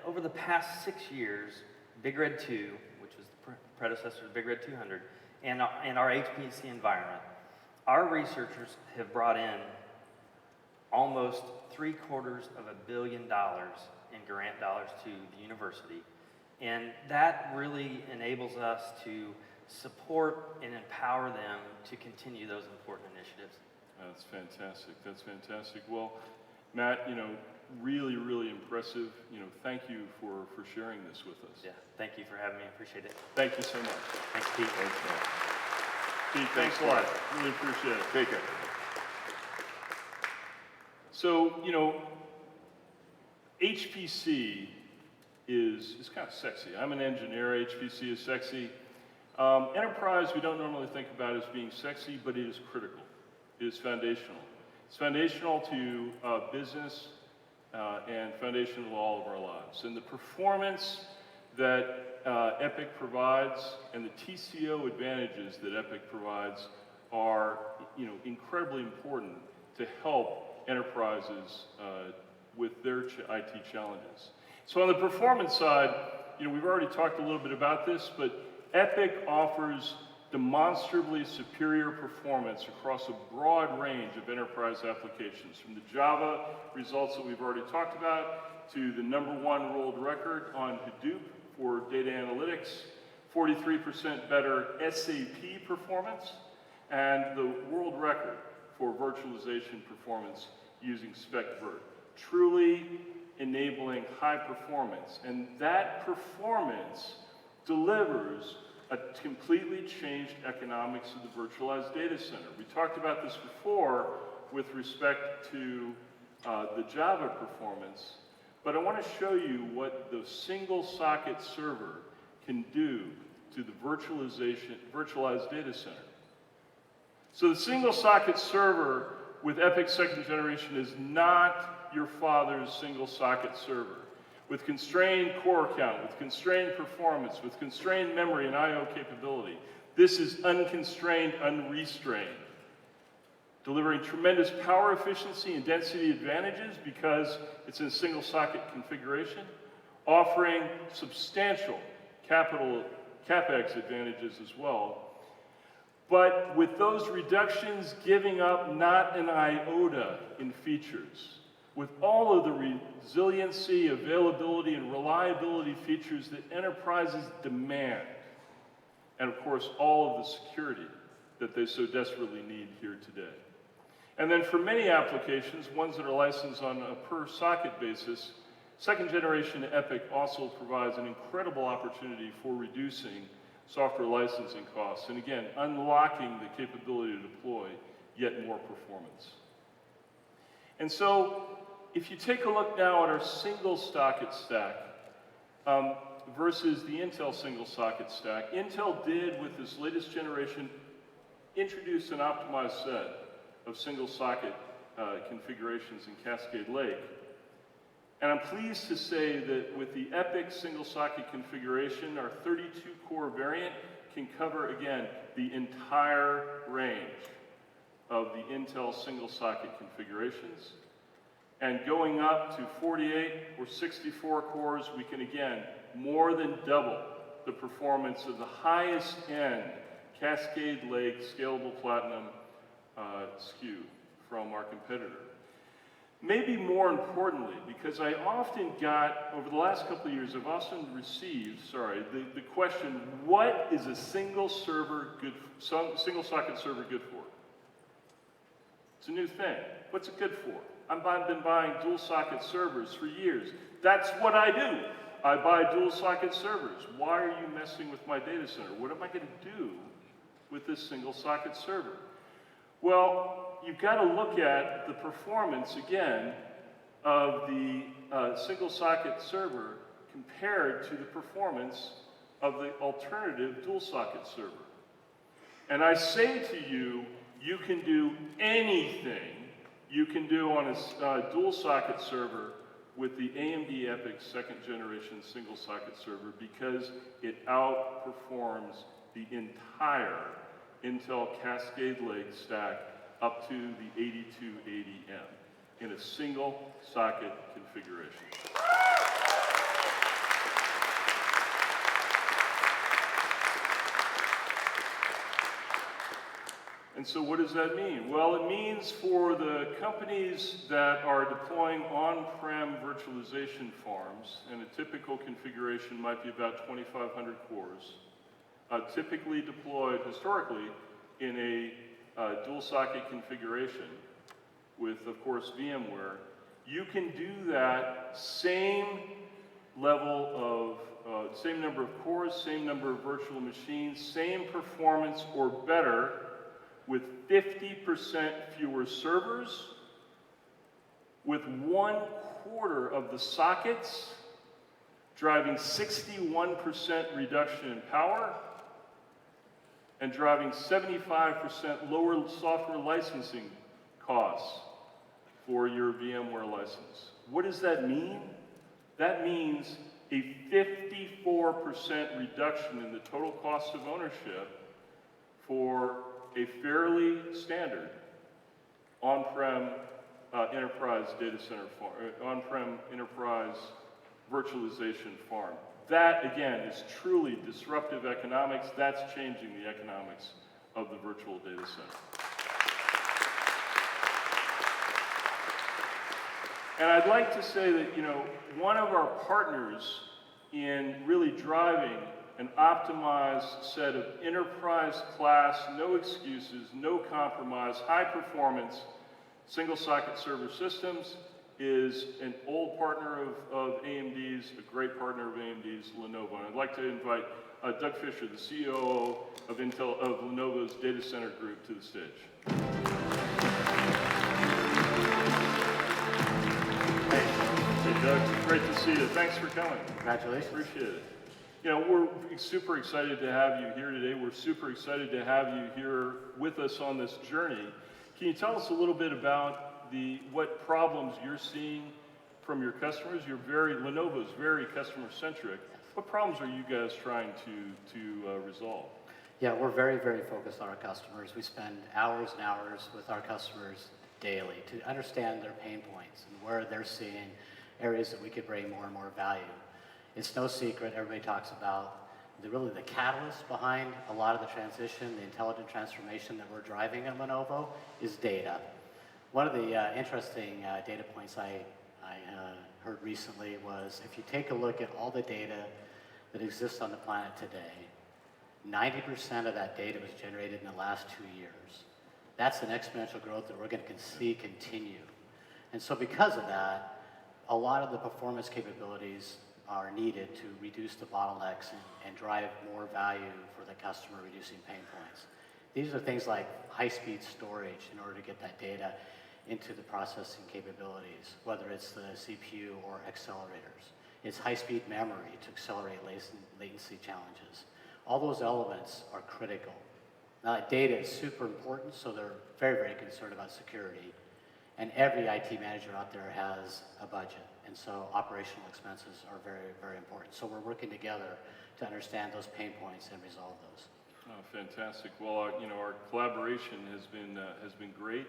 over the past 6 years, Big Red 2, which was the predecessor to Big Red 200, and our HPC environment, our researchers have brought in almost $750 million in grant dollars to the university. And that really enables us to support and empower them to continue those important initiatives. That's fantastic. That's fantastic. Well, Matt, really, really impressive. Thank you for sharing this with us. Yeah, thank you for having me. I appreciate it. Thank you so much. Thanks, Pete. Thanks, man. Pete, thanks a lot. Really appreciate it. Take care. So, HPC is kind of sexy. I'm an engineer. HPC is sexy. Enterprise, we don't normally think about as being sexy, but it is critical. It is foundational. It's foundational to business and foundational to all of our lives. And the performance that Epic provides and the TCO advantages that Epic provides are, incredibly important to help enterprises with their IT challenges. So on the performance side, we've already talked a little bit about this, but Epic offers demonstrably superior performance across a broad range of enterprise applications, from the Java results that we've already talked about to the #1 world record on Hadoop for data analytics, 43% better SAP performance, and the world record for virtualization performance using SpecVirt. Truly enabling high performance. And that performance delivers a completely changed economics of the virtualized data center. We talked about this before with respect to the Java performance, but I want to show you what the single socket server can do to the virtualized data center. So the single socket server with EPYC 2nd generation is not your father's single socket server. With constrained core count, with constrained performance, with constrained memory and I/O capability. This is unconstrained, unrestrained. Delivering tremendous power efficiency and density advantages because it's in a single socket configuration, offering substantial CapEx advantages as well. But with those reductions, giving up not an iota in features. With all of the resiliency, availability, and reliability features that enterprises demand. And of course, all of the security that they so desperately need here today. And then for many applications, ones that are licensed on a per socket basis, 2nd generation EPYC also provides an incredible opportunity for reducing software licensing costs, and again, unlocking the capability to deploy yet more performance. And so, if you take a look now at our single socket stack versus the Intel single socket stack, Intel did, with this latest generation, introduce an optimized set of single socket configurations in Cascade Lake. And I'm pleased to say that with the EPYC single socket configuration, our 32-core variant can cover, again, the entire range of the Intel single socket configurations. And going up to 48 or 64 cores, we can, again, more than double the performance of the highest end Cascade Lake Scalable Platinum SKU from our competitor. Maybe more importantly, because I often got, over the last couple of years, I've often received, the question, what is a single socket server good for? It's a new thing. What's it good for? I've been buying dual socket servers for years. That's what I do. I buy dual socket servers. Why are you messing with my data center? What am I going to do with this single socket server? Well, you've got to look at the performance, again, of the single socket server compared to the performance of the alternative dual socket server. And I say to you, you can do anything you can do on a dual socket server with the AMD Epyc 2nd generation single socket server because it outperforms the entire Intel Cascade Lake stack up to the 8280M in a single socket configuration. And so what does that mean? Well, it means for the companies that are deploying on-prem virtualization farms, and a typical configuration might be about 2,500 cores, typically deployed historically in a dual socket configuration with, of course, VMware, you can do that same level of, same number of cores, same number of virtual machines, same performance or better with 50% fewer servers, with 1/4 of the sockets, driving 61% reduction in power, and driving 75% lower software licensing costs for your VMware license. What does that mean? That means a 54% reduction in the total cost of ownership for a fairly standard on-prem enterprise data center farm, on-prem enterprise virtualization farm. That, again, is truly disruptive economics. That's changing the economics of the virtual data center. And I'd like to say that, one of our partners in really driving an optimized set of enterprise class, no excuses, no compromise, high performance, single socket server systems is an old partner of AMD's, a great partner of AMD's, Lenovo. And I'd like to invite Doug Fisher, the COO of Lenovo's data center group, to the stage. Hey Doug, great to see you. Thanks for coming. Congratulations. Appreciate it. We're super excited to have you here today. We're super excited to have you here with us on this journey. Can you tell us a little bit about what problems you're seeing from your customers? Lenovo's very customer-centric. What problems are you guys trying to resolve? Yeah, we're very, very focused on our customers. We spend hours and hours with our customers daily to understand their pain points and where they're seeing areas that we could bring more and more value. It's no secret, everybody talks about really the catalyst behind a lot of the transition, the intelligent transformation that we're driving at Lenovo is data. One of the interesting data points I heard recently was if you take a look at all the data that exists on the planet today, 90% of that data was generated in the last 2 years. That's an exponential growth that we're going to see continue. And so because of that, a lot of the performance capabilities are needed to reduce the bottlenecks and drive more value for the customer, reducing pain points. These are things like high-speed storage in order to get that data into the processing capabilities, whether it's the CPU or accelerators. It's high-speed memory to accelerate latency challenges. All those elements are critical. Now, data is super important, so they're very, very concerned about security. And every IT manager out there has a budget. And so operational expenses are very, very important. So we're working together to understand those pain points and resolve those. Oh, fantastic. Well, our collaboration has been great.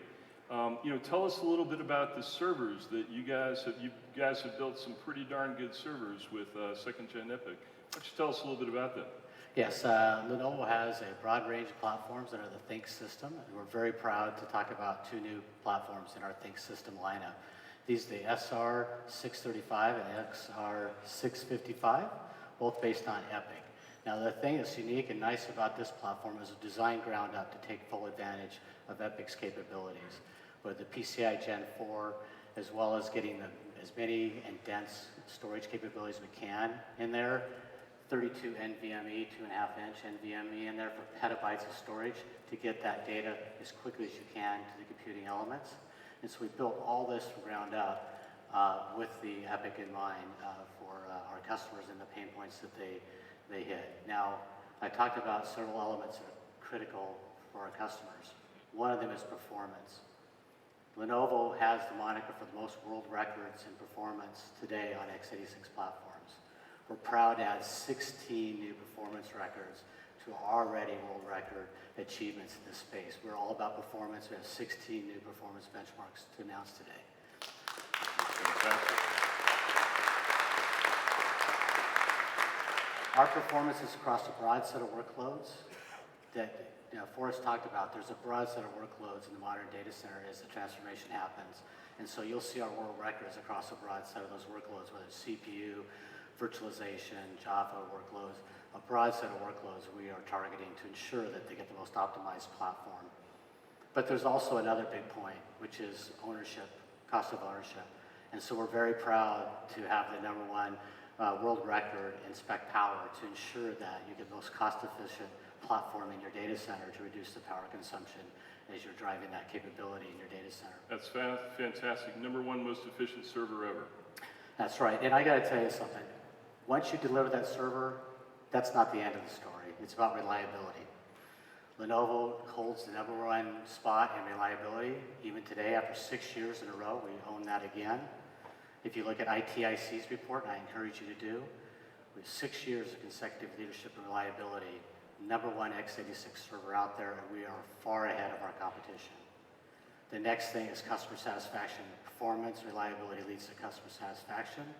Tell us a little bit about the servers that you guys have built some pretty darn good servers with second gen EPYC. Why don't you tell us a little bit about that? Yes, Lenovo has a broad range of platforms under the Think system, and we're very proud to talk about 2 new platforms in our Think system lineup. These are the SR635 and XR655, both based on EPYC. Now, the thing that's unique and nice about this platform is it's designed ground up to take full advantage of EPYC's capabilities, with the PCI Gen 4, as well as getting as many and dense storage capabilities we can in there. 32 NVMe, 2.5-inch NVMe in there for petabytes of storage to get that data as quickly as you can to the computing elements. And so we built all this from ground up with the EPYC in mind for our customers and the pain points that they hit. Now, I talked about several elements that are critical for our customers. One of them is performance. Lenovo has the moniker for the most world records in performance today on x86 platforms. We're proud to add 16 new performance records to already world record achievements in this space. We're all about performance. We have 16 new performance benchmarks to announce today. Fantastic. Our performance is across a broad set of workloads that Forrest talked about. There's a broad set of workloads in the modern data center as the transformation happens. And so you'll see our world records across a broad set of those workloads, whether it's CPU, virtualization, Java workloads, a broad set of workloads we are targeting to ensure that they get the most optimized platform. But there's also another big point, which is ownership, cost of ownership. And so we're very proud to have the #1 world record in spec power to ensure that you get the most cost-efficient platform in your data center to reduce the power consumption as you're driving that capability in your data center. That's fantastic. #1 most efficient server ever. That's right. And I got to tell you something. Once you deliver that server, that's not the end of the story. It's about reliability. Lenovo holds the #1 spot in reliability. Even today, after 6 years in a row, we own that again. If you look at ITIC's report, and I encourage you to do, we have 6 years of consecutive leadership and reliability. #1 x86 server out there, and we are far ahead of our competition. The next thing is customer satisfaction. Performance, reliability leads to customer satisfaction.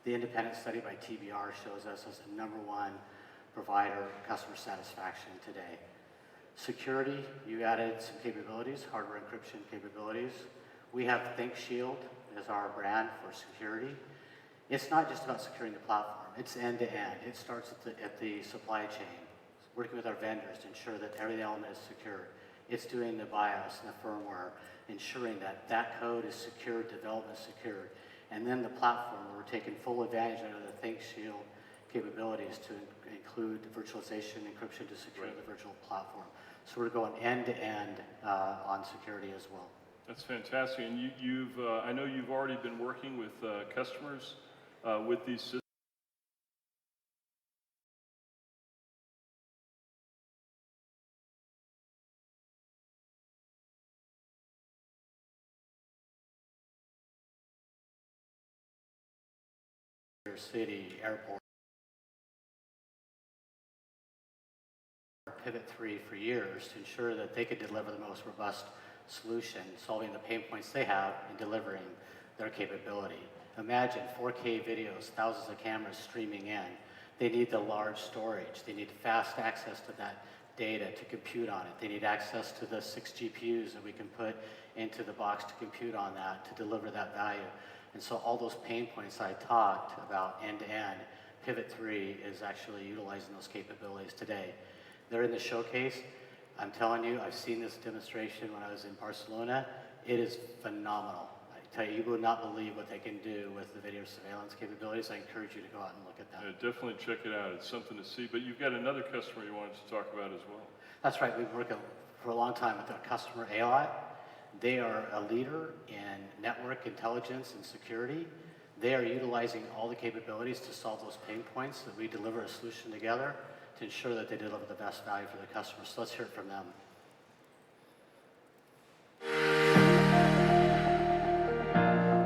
The independent study by TBR shows us as the #1 provider of customer satisfaction today. Security, you added some capabilities, hardware encryption capabilities. We have ThinkShield as our brand for security. It's not just about securing the platform, it's end-to-end. It starts at the supply chain, working with our vendors to ensure that every element is secure. It's doing the BIOS and the firmware, ensuring that that code is secure, development secure. And then the platform, where we're taking full advantage of the ThinkShield capabilities to include virtualization, encryption to secure the virtual platform. So we're going end-to-end on security as well. That's fantastic. And I know you've already been working with customers with these systems. Your city, airport, Pivot 3 for years to ensure that they could deliver the most robust solution, solving the pain points they have and delivering their capability. Imagine 4K videos, thousands of cameras streaming in. They need the large storage. They need fast access to that data to compute on it. They need access to the 6 GPUs that we can put into the box to compute on that, to deliver that value. And so all those pain points I talked about end-to-end, Pivot 3 is actually utilizing those capabilities today. They're in the showcase. I'm telling you, I've seen this demonstration when I was in Barcelona. It is phenomenal. I tell you, you would not believe what they can do with the video surveillance capabilities. I encourage you to go out and look at that. Yeah, definitely check it out. It's something to see. But you've got another customer you wanted to talk about as well. That's right. We've worked for a long time with our customer, AI. They are a leader in network intelligence and security. They are utilizing all the capabilities to solve those pain points that we deliver a solution together to ensure that they deliver the best value for their customers. So let's hear it from them.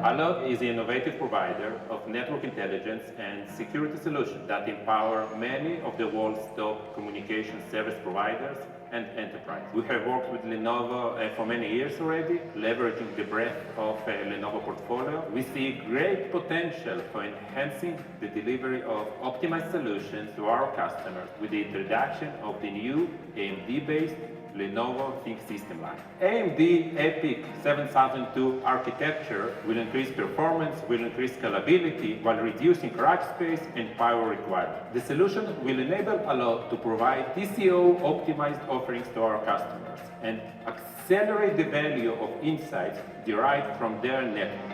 Allo is the innovative provider of network intelligence and security solutions that empower many of the world's top communication service providers and enterprise. We have worked with Lenovo for many years already, leveraging the breadth of Lenovo portfolio. We see great potential for enhancing the delivery of optimized solutions to our customers with the introduction of the new AMD-based Lenovo ThinkSystem line. AMD Epyc 7002 architecture will increase performance, will increase scalability, while reducing rack space and power requirements. The solution will enable Allo to provide TCO optimized offerings to our customers and accelerate the value of insights derived from their network.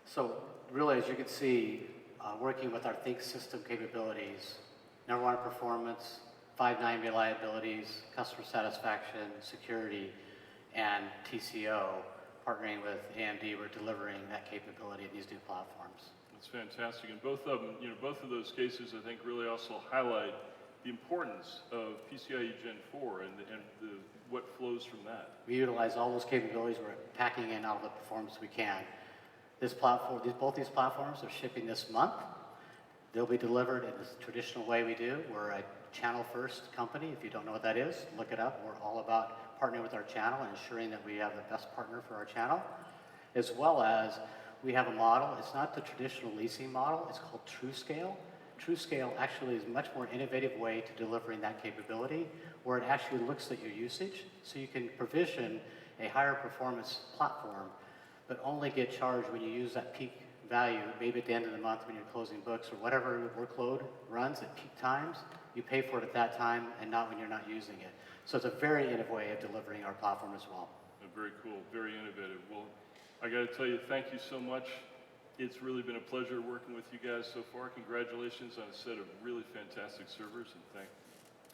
So really, as you can see, working with our ThinkSystem capabilities, number one performance, 5.9 reliabilities, customer satisfaction, security, and TCO, partnering with AMD, we're delivering that capability in these new platforms. That's fantastic. And both of them, both of those cases, I think, really also highlight the importance of PCIe Gen 4 and what flows from that. We utilize all those capabilities. We're packing in all the performance we can. This platform, both these platforms are shipping this month. They'll be delivered in the traditional way we do. We're a channel-first company. If you don't know what that is, look it up. We're all about partnering with our channel and ensuring that we have the best partner for our channel, as well as we have a model. It's not the traditional leasing model. It's called TrueScale. TrueScale actually is a much more innovative way to delivering that capability, where it actually looks at your usage, so you can provision a higher performance platform but only get charged when you use that peak value, maybe at the end of the month when you're closing books or whatever workload runs at peak times, you pay for it at that time and not when you're not using it. So it's a very innovative way of delivering our platform as well. Very cool, very innovative. Well, I got to tell you, thank you so much. It's really been a pleasure working with you guys so far. Congratulations on a set of really fantastic servers, and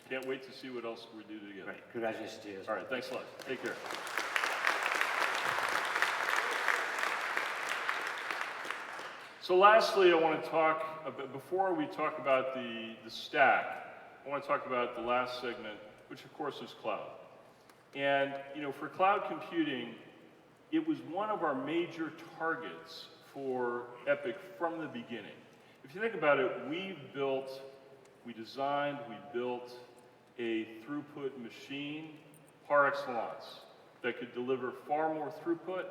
can't wait to see what else we do together. Great, congratulations to you. All right, thanks a lot. Take care. So lastly, I want to talk, before we talk about the stack, I want to talk about the last segment, which of course is cloud. And for cloud computing, it was one of our major targets for Epic from the beginning. If you think about it, we designed, we built a throughput machine par excellence that could deliver far more throughput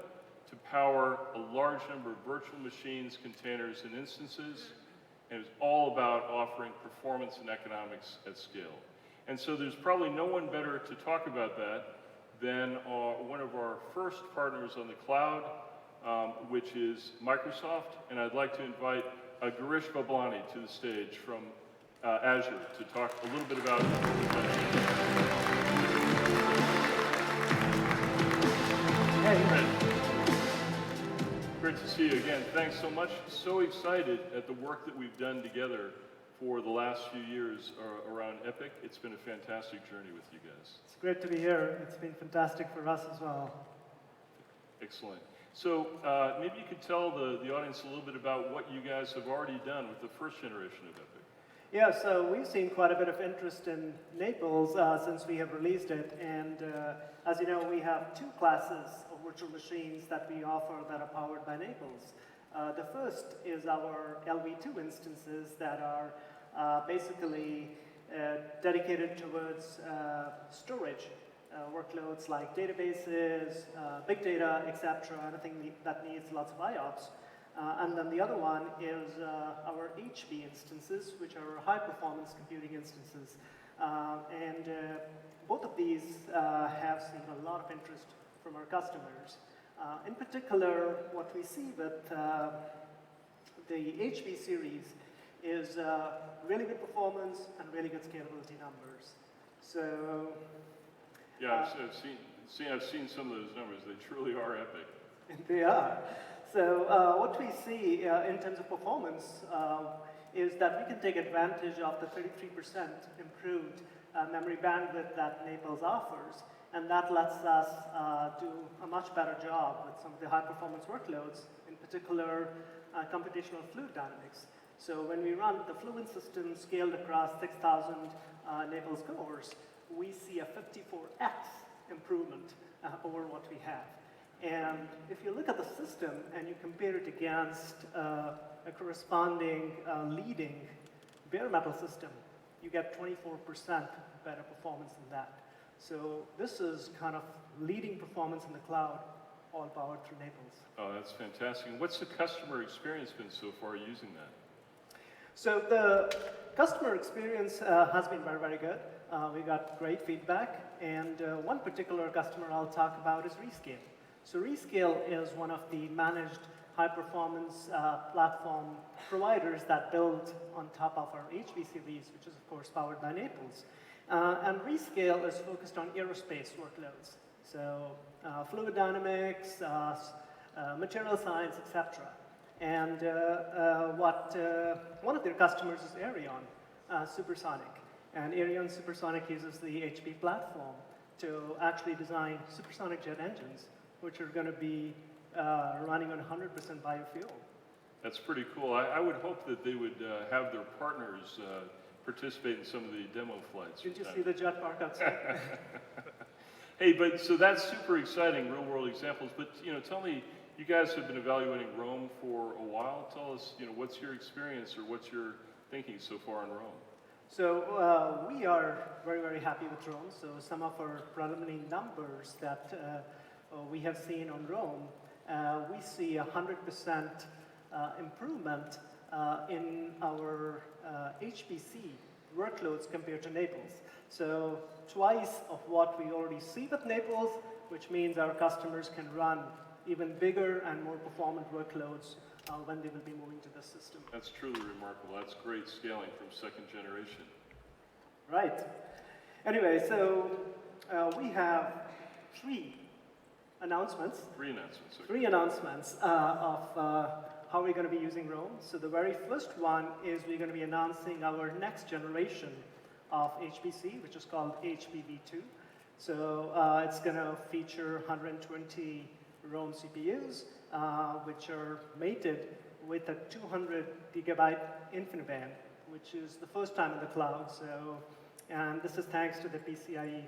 to power a large number of virtual machines, containers, and instances. And it was all about offering performance and economics at scale. And so there's probably no one better to talk about that than one of our first partners on the cloud, which is Microsoft. And I'd like to invite Girish Bablani to the stage from Azure to talk a little bit about Great to see you again. Thanks so much. So excited at the work that we've done together for the last few years around Epic. It's been a fantastic journey with you guys. It's great to be here. It's been fantastic for us as well. Excellent. So maybe you could tell the audience a little bit about what you guys have already done with the first generation of Epic. Yeah, so we've seen quite a bit of interest in Naples since we have released it. And as you know, we have two classes of virtual machines that we offer that are powered by Naples. The first is our LV2 instances that are basically dedicated towards storage workloads like databases, big data, etc., anything that needs lots of IOPS. And then the other one is our HB instances, which are high-performance computing instances. And both of these have seen a lot of interest from our customers. In particular, what we see with the HB series is really good performance and really good scalability numbers. So yeah, I've seen some of those numbers. They truly are epic. They are. So what we see in terms of performance is that we can take advantage of the 33% improved memory bandwidth that Naples offers, and that lets us do a much better job with some of the high-performance workloads, in particular computational fluid dynamics. So when we run the Fluent system scaled across 6,000 Naples cores, we see a 54x improvement over what we have. And if you look at the system and you compare it against a corresponding leading bare metal system, you get 24% better performance than that. So this is kind of leading performance in the cloud, all powered through Naples. Oh, that's fantastic. And what's the customer experience been so far using that? So the customer experience has been very, very good. We got great feedback. And one particular customer I'll talk about is Rescale. So Rescale is one of the managed high-performance platform providers that build on top of our HB series, which is, of course, powered by Naples. And Rescale is focused on aerospace workloads, so fluid dynamics, material science, etc. And one of their customers is Aerion Supersonic. And Aerion Supersonic uses the HB platform to actually design supersonic jet engines, which are going to be running on 100% biofuel. That's pretty cool. I would hope that they would have their partners participate in some of the demo flights. Did you see the jet park outside? Hey, but so that's super exciting, real-world examples. But tell me, you guys have been evaluating Rome for a while. Tell us, what's your experience or what's your thinking so far on Rome? So we are very, very happy with Rome. So some of our preliminary numbers that we have seen on Rome, we see 100% improvement in our HPC workloads compared to Naples. So twice of what we already see with Naples, which means our customers can run even bigger and more performant workloads when they will be moving to the system. That's truly remarkable. That's great scaling from second generation. Right. Anyway, so we have three announcements. Three announcements. Okay. Three announcements of how we're going to be using Rome. So the very first one is we're going to be announcing our next generation of HPC, which is called HBV2. So it's going to feature 120 Rome CPUs, which are mated with a 200 gigabyte InfiniBand, which is the first time in the cloud. So, and this is thanks to the PCIe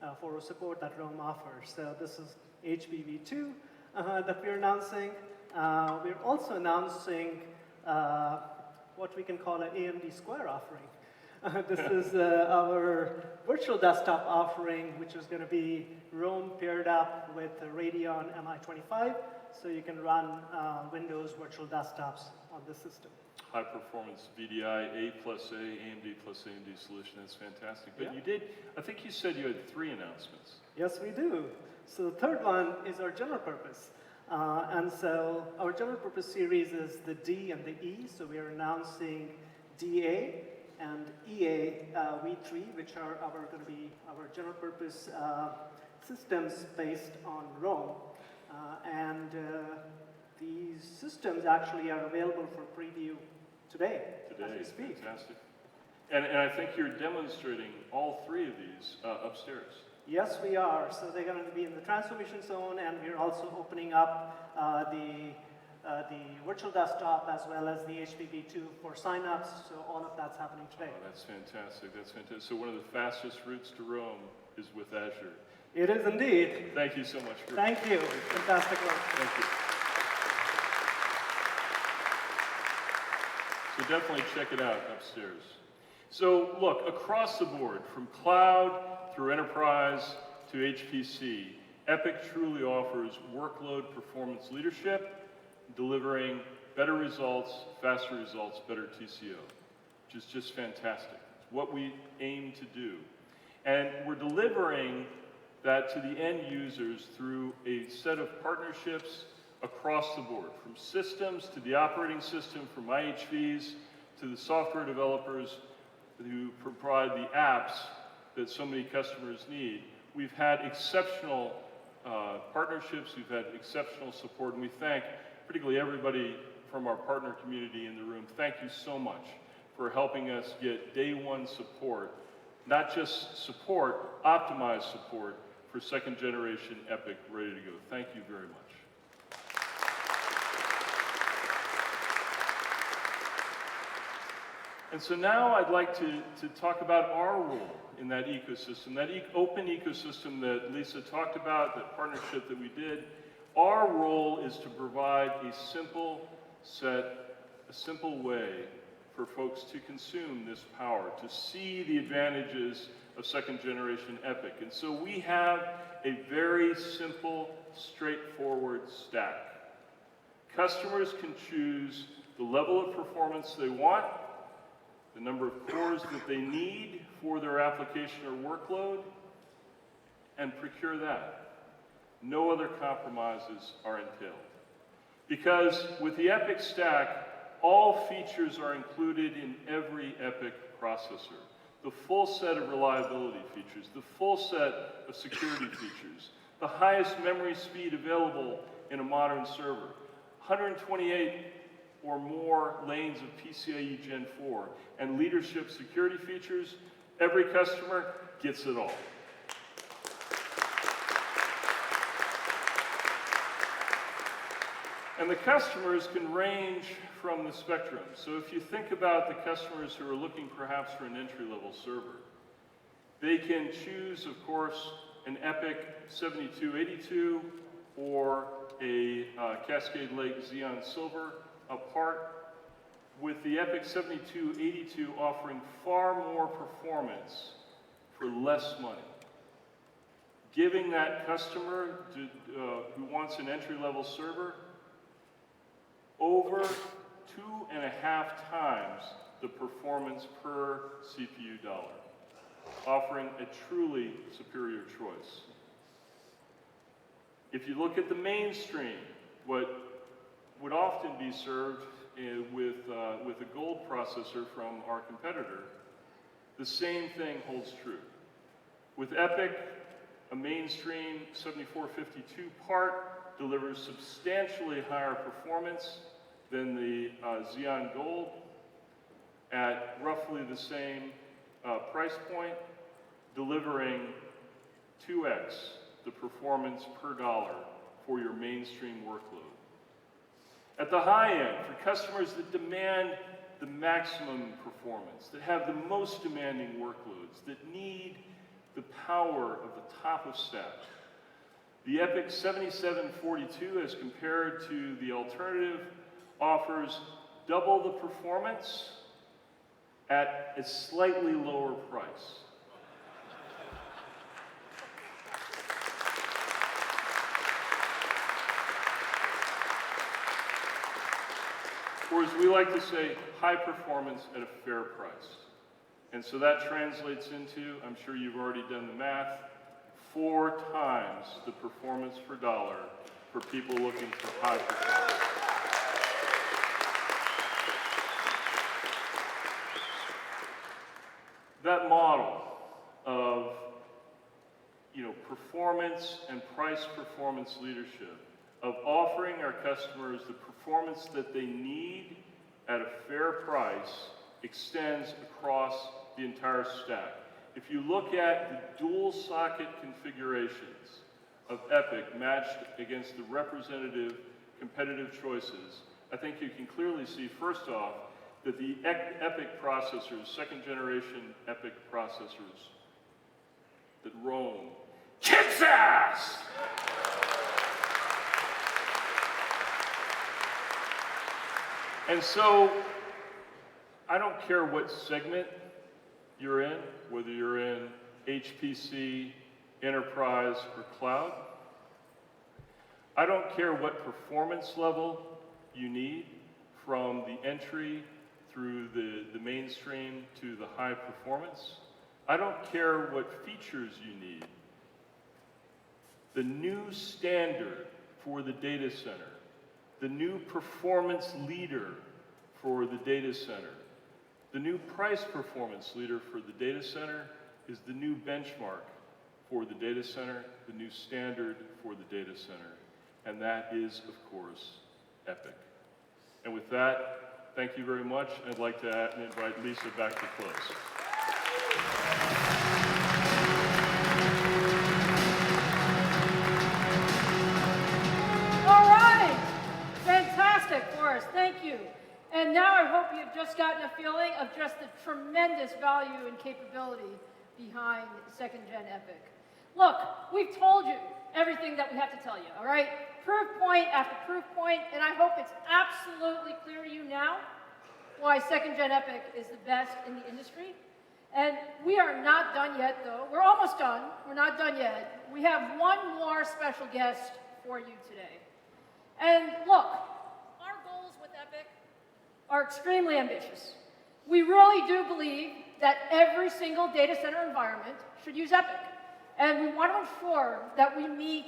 4.0 support that Rome offers. So this is HBV2 that we're announcing. We're also announcing what we can call an AMD Square offering. This is our virtual desktop offering, which is going to be Rome paired up with a Radeon MI25, so you can run Windows virtual desktops on this system. High performance VDI, A plus A, AMD plus AMD solution. That's fantastic. But Yeah. you did, I think you said you had 3 announcements. Yes, we do. So the third one is our general purpose. And so our general purpose series is the D and the E. So we are announcing DA and EA V3, which are going to be our general purpose systems based on Rome. And these systems actually are available for preview today as we speak. Fantastic. And I think you're demonstrating all 3 of these upstairs. Yes, we are. So they're going to be in the transformation zone, and we're also opening up the virtual desktop as well as the HPV2 for signups. So all of that's happening today. Oh, that's fantastic. That's fantastic. So one of the fastest routes to Rome is with Azure. It is indeed. Thank you so much. Thank you. Fantastic work. Thank you. So definitely check it out upstairs. So look, across the board, from cloud through enterprise to HPC, Epyc truly offers workload performance leadership, delivering better results, faster results, better TCO, which is just fantastic. It's what we aim to do. And we're delivering that to the end users through a set of partnerships across the board, from systems to the operating system, from IHVs to the software developers who provide the apps that so many customers need. We've had exceptional partnerships, we've had exceptional support, and we thank particularly everybody from our partner community in the room. Thank you so much for helping us get day one support, not just support, optimized support for second generation Epyc ready to go. Thank you very much. And so now I'd like to talk about our role in that ecosystem, that open ecosystem that Lisa talked about, that partnership that we did. Our role is to provide a simple way for folks to consume this power, to see the advantages of second generation Epyc. And so we have a very simple, straightforward stack. Customers can choose the level of performance they want, the number of cores that they need for their application or workload, and procure that. No other compromises are entailed. Because with the Epyc stack, all features are included in every Epyc processor. The full set of reliability features, the full set of security features, the highest memory speed available in a modern server, 128 or more lanes of PCIe Gen 4, and leadership security features. Every customer gets it all. And the customers can range from the spectrum. So if you think about the customers who are looking perhaps for an entry-level server, they can choose, of course, an Epyc 7282 or a Cascade Lake Xeon Silver, apart with the Epyc 7282 offering far more performance for less money, giving that customer who wants an entry-level server over 2.5 times the performance per CPU dollar, offering a truly superior choice. If you look at the mainstream, what would often be served with a gold processor from our competitor, the same thing holds true. With Epyc, a mainstream 7452 part delivers substantially higher performance than the Xeon Gold at roughly the same price point, delivering 2x the performance per dollar for your mainstream workload. At the high end, for customers that demand the maximum performance, that have the most demanding workloads, that need the power of the top of stack, the Epyc 7742, as compared to the alternative, offers double the performance at a slightly lower price. or as we like to say, high performance at a fair price. And so that translates into, I'm sure you've already done the math, 4 times the performance per dollar for people looking for high performance. That model of performance and price performance leadership, of offering our customers the performance that they need at a fair price, extends across the entire stack. If you look at the dual socket configurations of EPYC matched against the representative competitive choices, I think you can clearly see, first off, that the EPYC processors, second generation EPYC processors that roam, kicks ass! And so, I don't care what segment you're in, whether you're in HPC, enterprise, or cloud. I don't care what performance level you need, from the entry through the mainstream to the high performance. I don't care what features you need. The new standard for the data center, the new performance leader for the data center, the new price performance leader for the data center is the new benchmark for the data center, the new standard for the data center, and that is, of course, EPYC. And with that, thank you very much. I'd like to invite Lisa back to close. All right. Fantastic, Forrest. Thank you. And now I hope you've just gotten a feeling of just the tremendous value and capability behind second-gen EPYC. Look, we've told you everything that we have to tell you, all right? Proof point after proof point, and I hope it's absolutely clear to you now why second-gen EPYC is the best in the industry. And we are not done yet, though. We're almost done. We're not done yet. We have one more special guest for you today. And look, our goals with EPYC are extremely ambitious. We really do believe that every single data center environment should use EPYC. And we want to ensure that we meet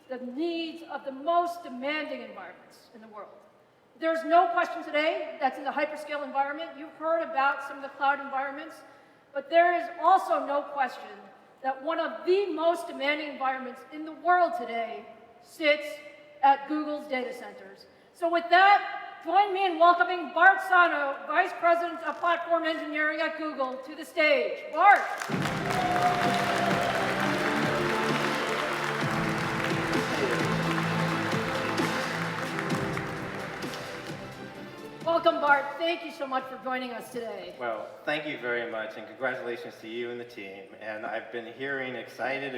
the needs of the most demanding environments in the world. There's no question today that's in the hyperscale environment. You've heard about some of the cloud environments, but there is also no question that one of the most demanding environments in the world today sits at Google's data centers. So with that, join me in welcoming Bart Sano, Vice President of Platform Engineering at Google, to the stage. Bart. Welcome, Bart. Thank you so much for joining us today. Well, thank you very much, and congratulations to you and the team. And I've been hearing excited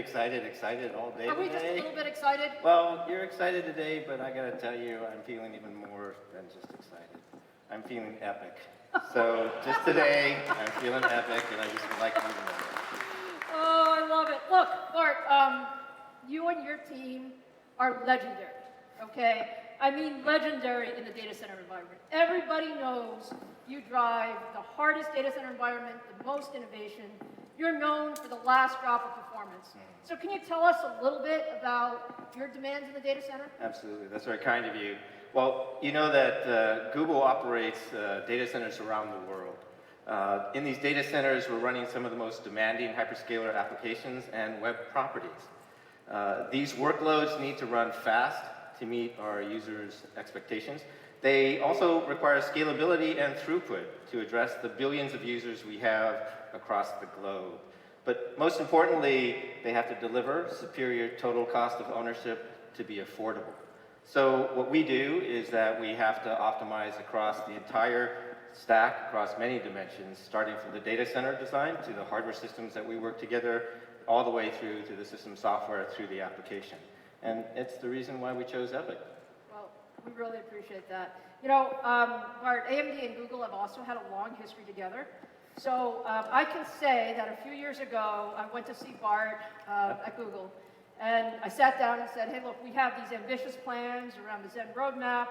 all day Are we just a little bit excited? Well, you're excited today, but I got to tell you, I'm feeling even more than just excited. I'm feeling epic. So just today, I'm feeling epic, and I just would like you to know that. Oh, I love it. Look, Bart, you and your team are legendary, okay? I mean legendary in the data center environment. Everybody knows you drive the hardest data center environment, the most innovation. You're known for the last drop of performance. So can you tell us a little bit about your demands in the data center? Absolutely, that's very kind of you. Well, you know that Google operates data centers around the world. In these data centers, we're running some of the most demanding hyperscaler applications and web properties. These workloads need to run fast to meet our users' expectations. They also require scalability and throughput to address the billions of users we have across the globe. But most importantly, they have to deliver superior total cost of ownership to be affordable. So what we do is that we have to optimize across the entire stack, across many dimensions, starting from the data center design to the hardware systems that we work together, all the way through to the system software, through the application. And it's the reason why we chose EPYC. Well, we really appreciate that. You know, Bart, AMD and Google have also had a long history together. So I can say that a few years ago, I went to see Bart at Google, and I sat down and said, hey, look, we have these ambitious plans around the Zen roadmap.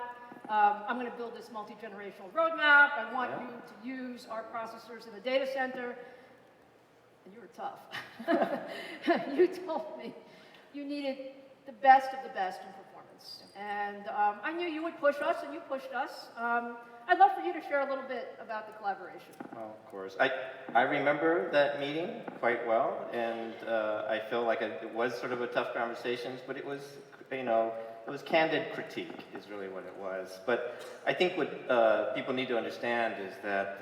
I'm going to build this multi-generational roadmap. I want you to use our processors in the data center. And you were tough. You told me you needed the best of the best in performance. And I knew you would push us, and you pushed us. I'd love for you to share a little bit about the collaboration. Well, of course. I remember that meeting quite well, and I feel like it was sort of a tough conversation, but it was, you know, it was candid critique is really what it was. But I think what people need to understand is that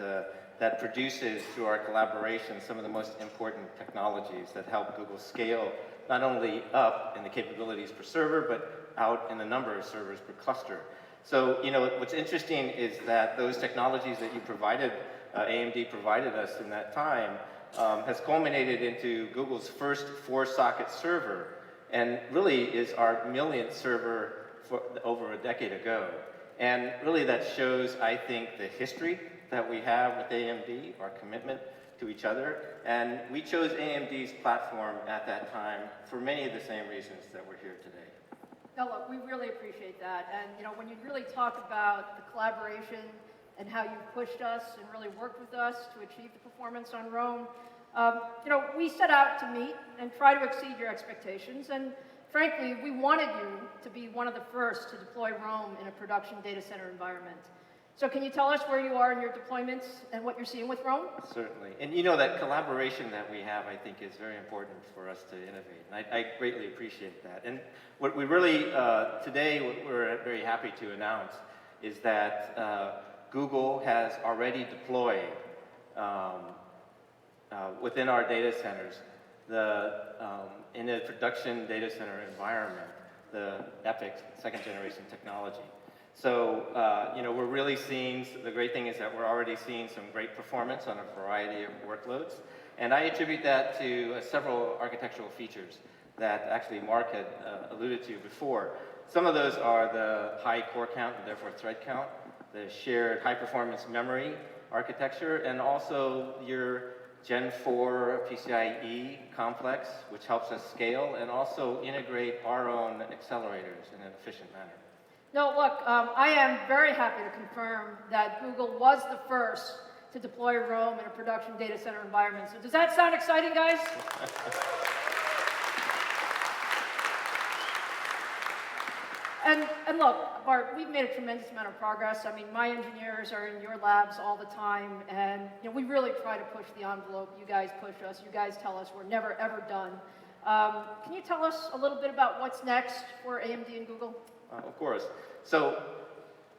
that produces, through our collaboration, some of the most important technologies that help Google scale not only up in the capabilities per server, but out in the number of servers per cluster. So, you know, what's interesting is that those technologies that you provided, AMD provided us in that time, has culminated into Google's first 4-socket server, and really is our millionth server for over a decade ago. And really that shows, I think, the history that we have with AMD, our commitment to each other. And we chose AMD's platform at that time for many of the same reasons that we're here today. No, look, we really appreciate that. And, you know, when you really talk about the collaboration and how you pushed us and really worked with us to achieve the performance on Rome, you know, we set out to meet and try to exceed your expectations. And frankly, we wanted you to be one of the first to deploy Rome in a production data center environment. So can you tell us where you are in your deployments and what you're seeing with Rome? Certainly. And you know, that collaboration that we have, I think, is very important for us to innovate. And I greatly appreciate that. And what we really, today, what we're very happy to announce is that Google has already deployed within our data centers, in a production data center environment, the Epyc second generation technology. So, you know, we're really seeing, the great thing is that we're already seeing some great performance on a variety of workloads. And I attribute that to several architectural features that actually Mark had alluded to before. Some of those are the high core count and therefore thread count, the shared high performance memory architecture, and also your Gen 4 PCIe complex, which helps us scale and also integrate our own accelerators in an efficient manner. No, look, I am very happy to confirm that Google was the first to deploy Rome in a production data center environment. So does that sound exciting, guys? And look, Bart, we've made a tremendous amount of progress. I mean, my engineers are in your labs all the time, and you know, we really try to push the envelope. You guys push us. You guys tell us we're never, ever done. Can you tell us a little bit about what's next for AMD and Google? Of course. So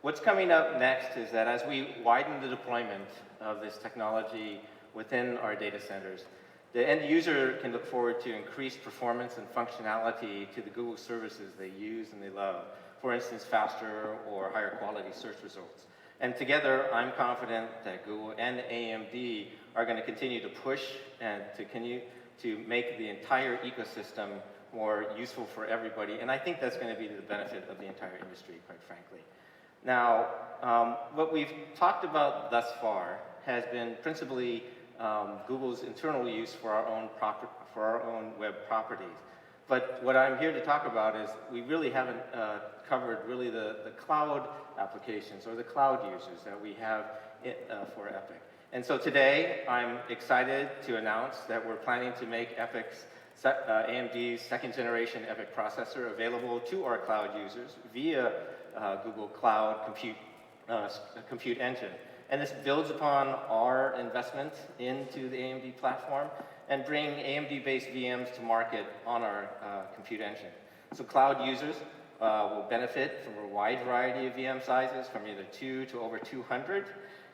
what's coming up next is that as we widen the deployment of this technology within our data centers, the end user can look forward to increased performance and functionality to the Google services they use and they love. For instance, faster or higher quality search results. And together, I'm confident that Google and AMD are going to continue to push and to continue to make the entire ecosystem more useful for everybody. And I think that's going to be to the benefit of the entire industry, quite frankly. Now, what we've talked about thus far has been principally Google's internal use for our own web properties. But what I'm here to talk about is we really haven't covered really the cloud applications or the cloud users that we have for Epyc. And so today, I'm excited to announce that we're planning to make AMD's second generation Epyc processor available to our cloud users via Google Cloud Compute Engine. And this builds upon our investment into the AMD platform and bring AMD-based VMs to market on our compute engine. So cloud users will benefit from a wide variety of VM sizes, from either 2 to over 200.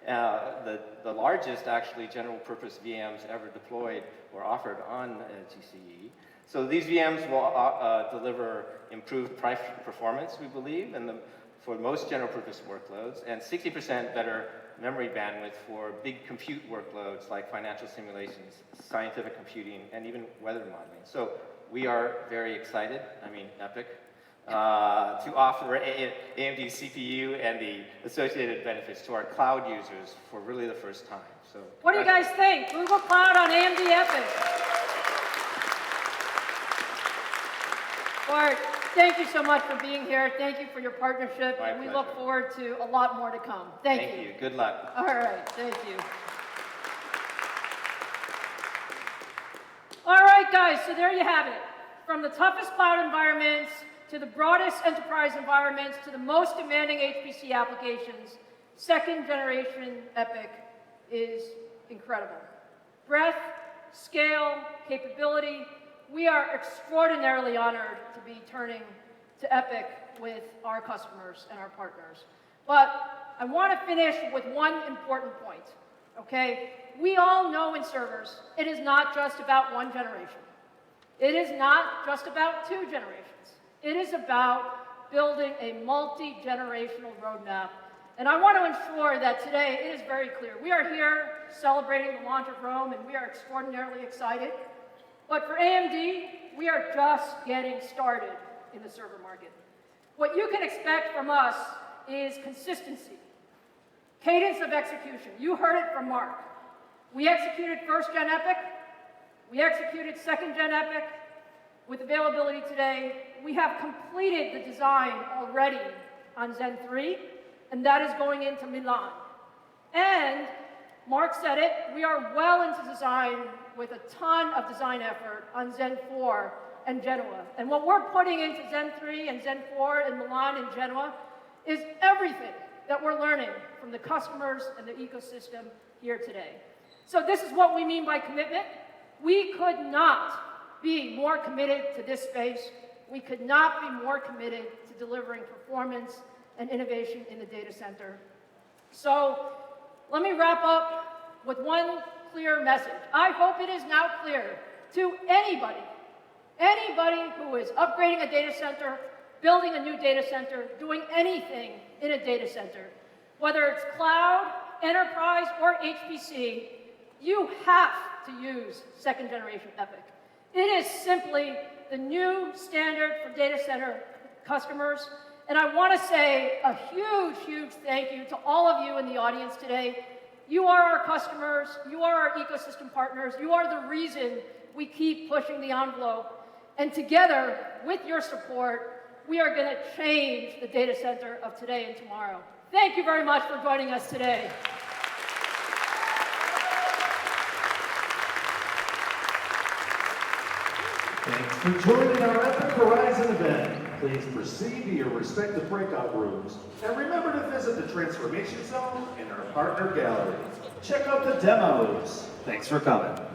The largest, actually, general-purpose VMs ever deployed or offered on GCE. So these VMs will deliver improved price performance, we believe, for most general-purpose workloads, and 60% better memory bandwidth for big compute workloads like financial simulations, scientific computing, and even weather modeling. So we are very excited, Epyc, to offer AMD CPU and the associated benefits to our cloud users for really the first time. So, what do you guys think? Google Cloud on AMD Epyc. Bart, thank you so much for being here. Thank you for your partnership. My and we pleasure. look forward to a lot more to come. Thank you. Good luck. All right, thank you. All right, guys, so there you have it. From the toughest cloud environments to the broadest enterprise environments to the most demanding HPC applications, second generation EPYC is incredible. Breadth, scale, capability. We are extraordinarily honored to be turning to EPYC with our customers and our partners. But I want to finish with one important point, okay? We all know in servers, it is not just about one generation. It is not just about two generations. It is about building a multi-generational roadmap. And I want to ensure that today it is very clear. We are here celebrating the launch of Rome, and we are extraordinarily excited. But for AMD, we are just getting started in the server market. What you can expect from us is consistency, cadence of execution. You heard it from Mark. We executed first-gen EPYC. We executed second-gen EPYC. With availability today, we have completed the design already on Zen 3, and that is going into Milan. And Mark said it, we are well into design with a ton of design effort on Zen 4 and Genoa. And what we're putting into Zen 3 and Zen 4 and Milan and Genoa is everything that we're learning from the customers and the ecosystem here today. So this is what we mean by commitment. We could not be more committed to this space. We could not be more committed to delivering performance and innovation in the data center. So let me wrap up with one clear message. I hope it is now clear to anybody who is upgrading a data center, building a new data center, doing anything in a data center, whether it's cloud, enterprise, or HPC, you have to use second generation EPYC. It is simply the new standard for data center customers. And I want to say a huge, huge thank you to all of you in the audience today. You are our customers, you are our ecosystem partners, you are the reason we keep pushing the envelope. And together, with your support, we are going to change the data center of today and tomorrow. Thank you very much for joining us today. Thanks for joining our Epic Horizon event. Please proceed to your respective breakout rooms. And remember to visit the Transformation Zone and our partner gallery. Check out the demos. Thanks for coming.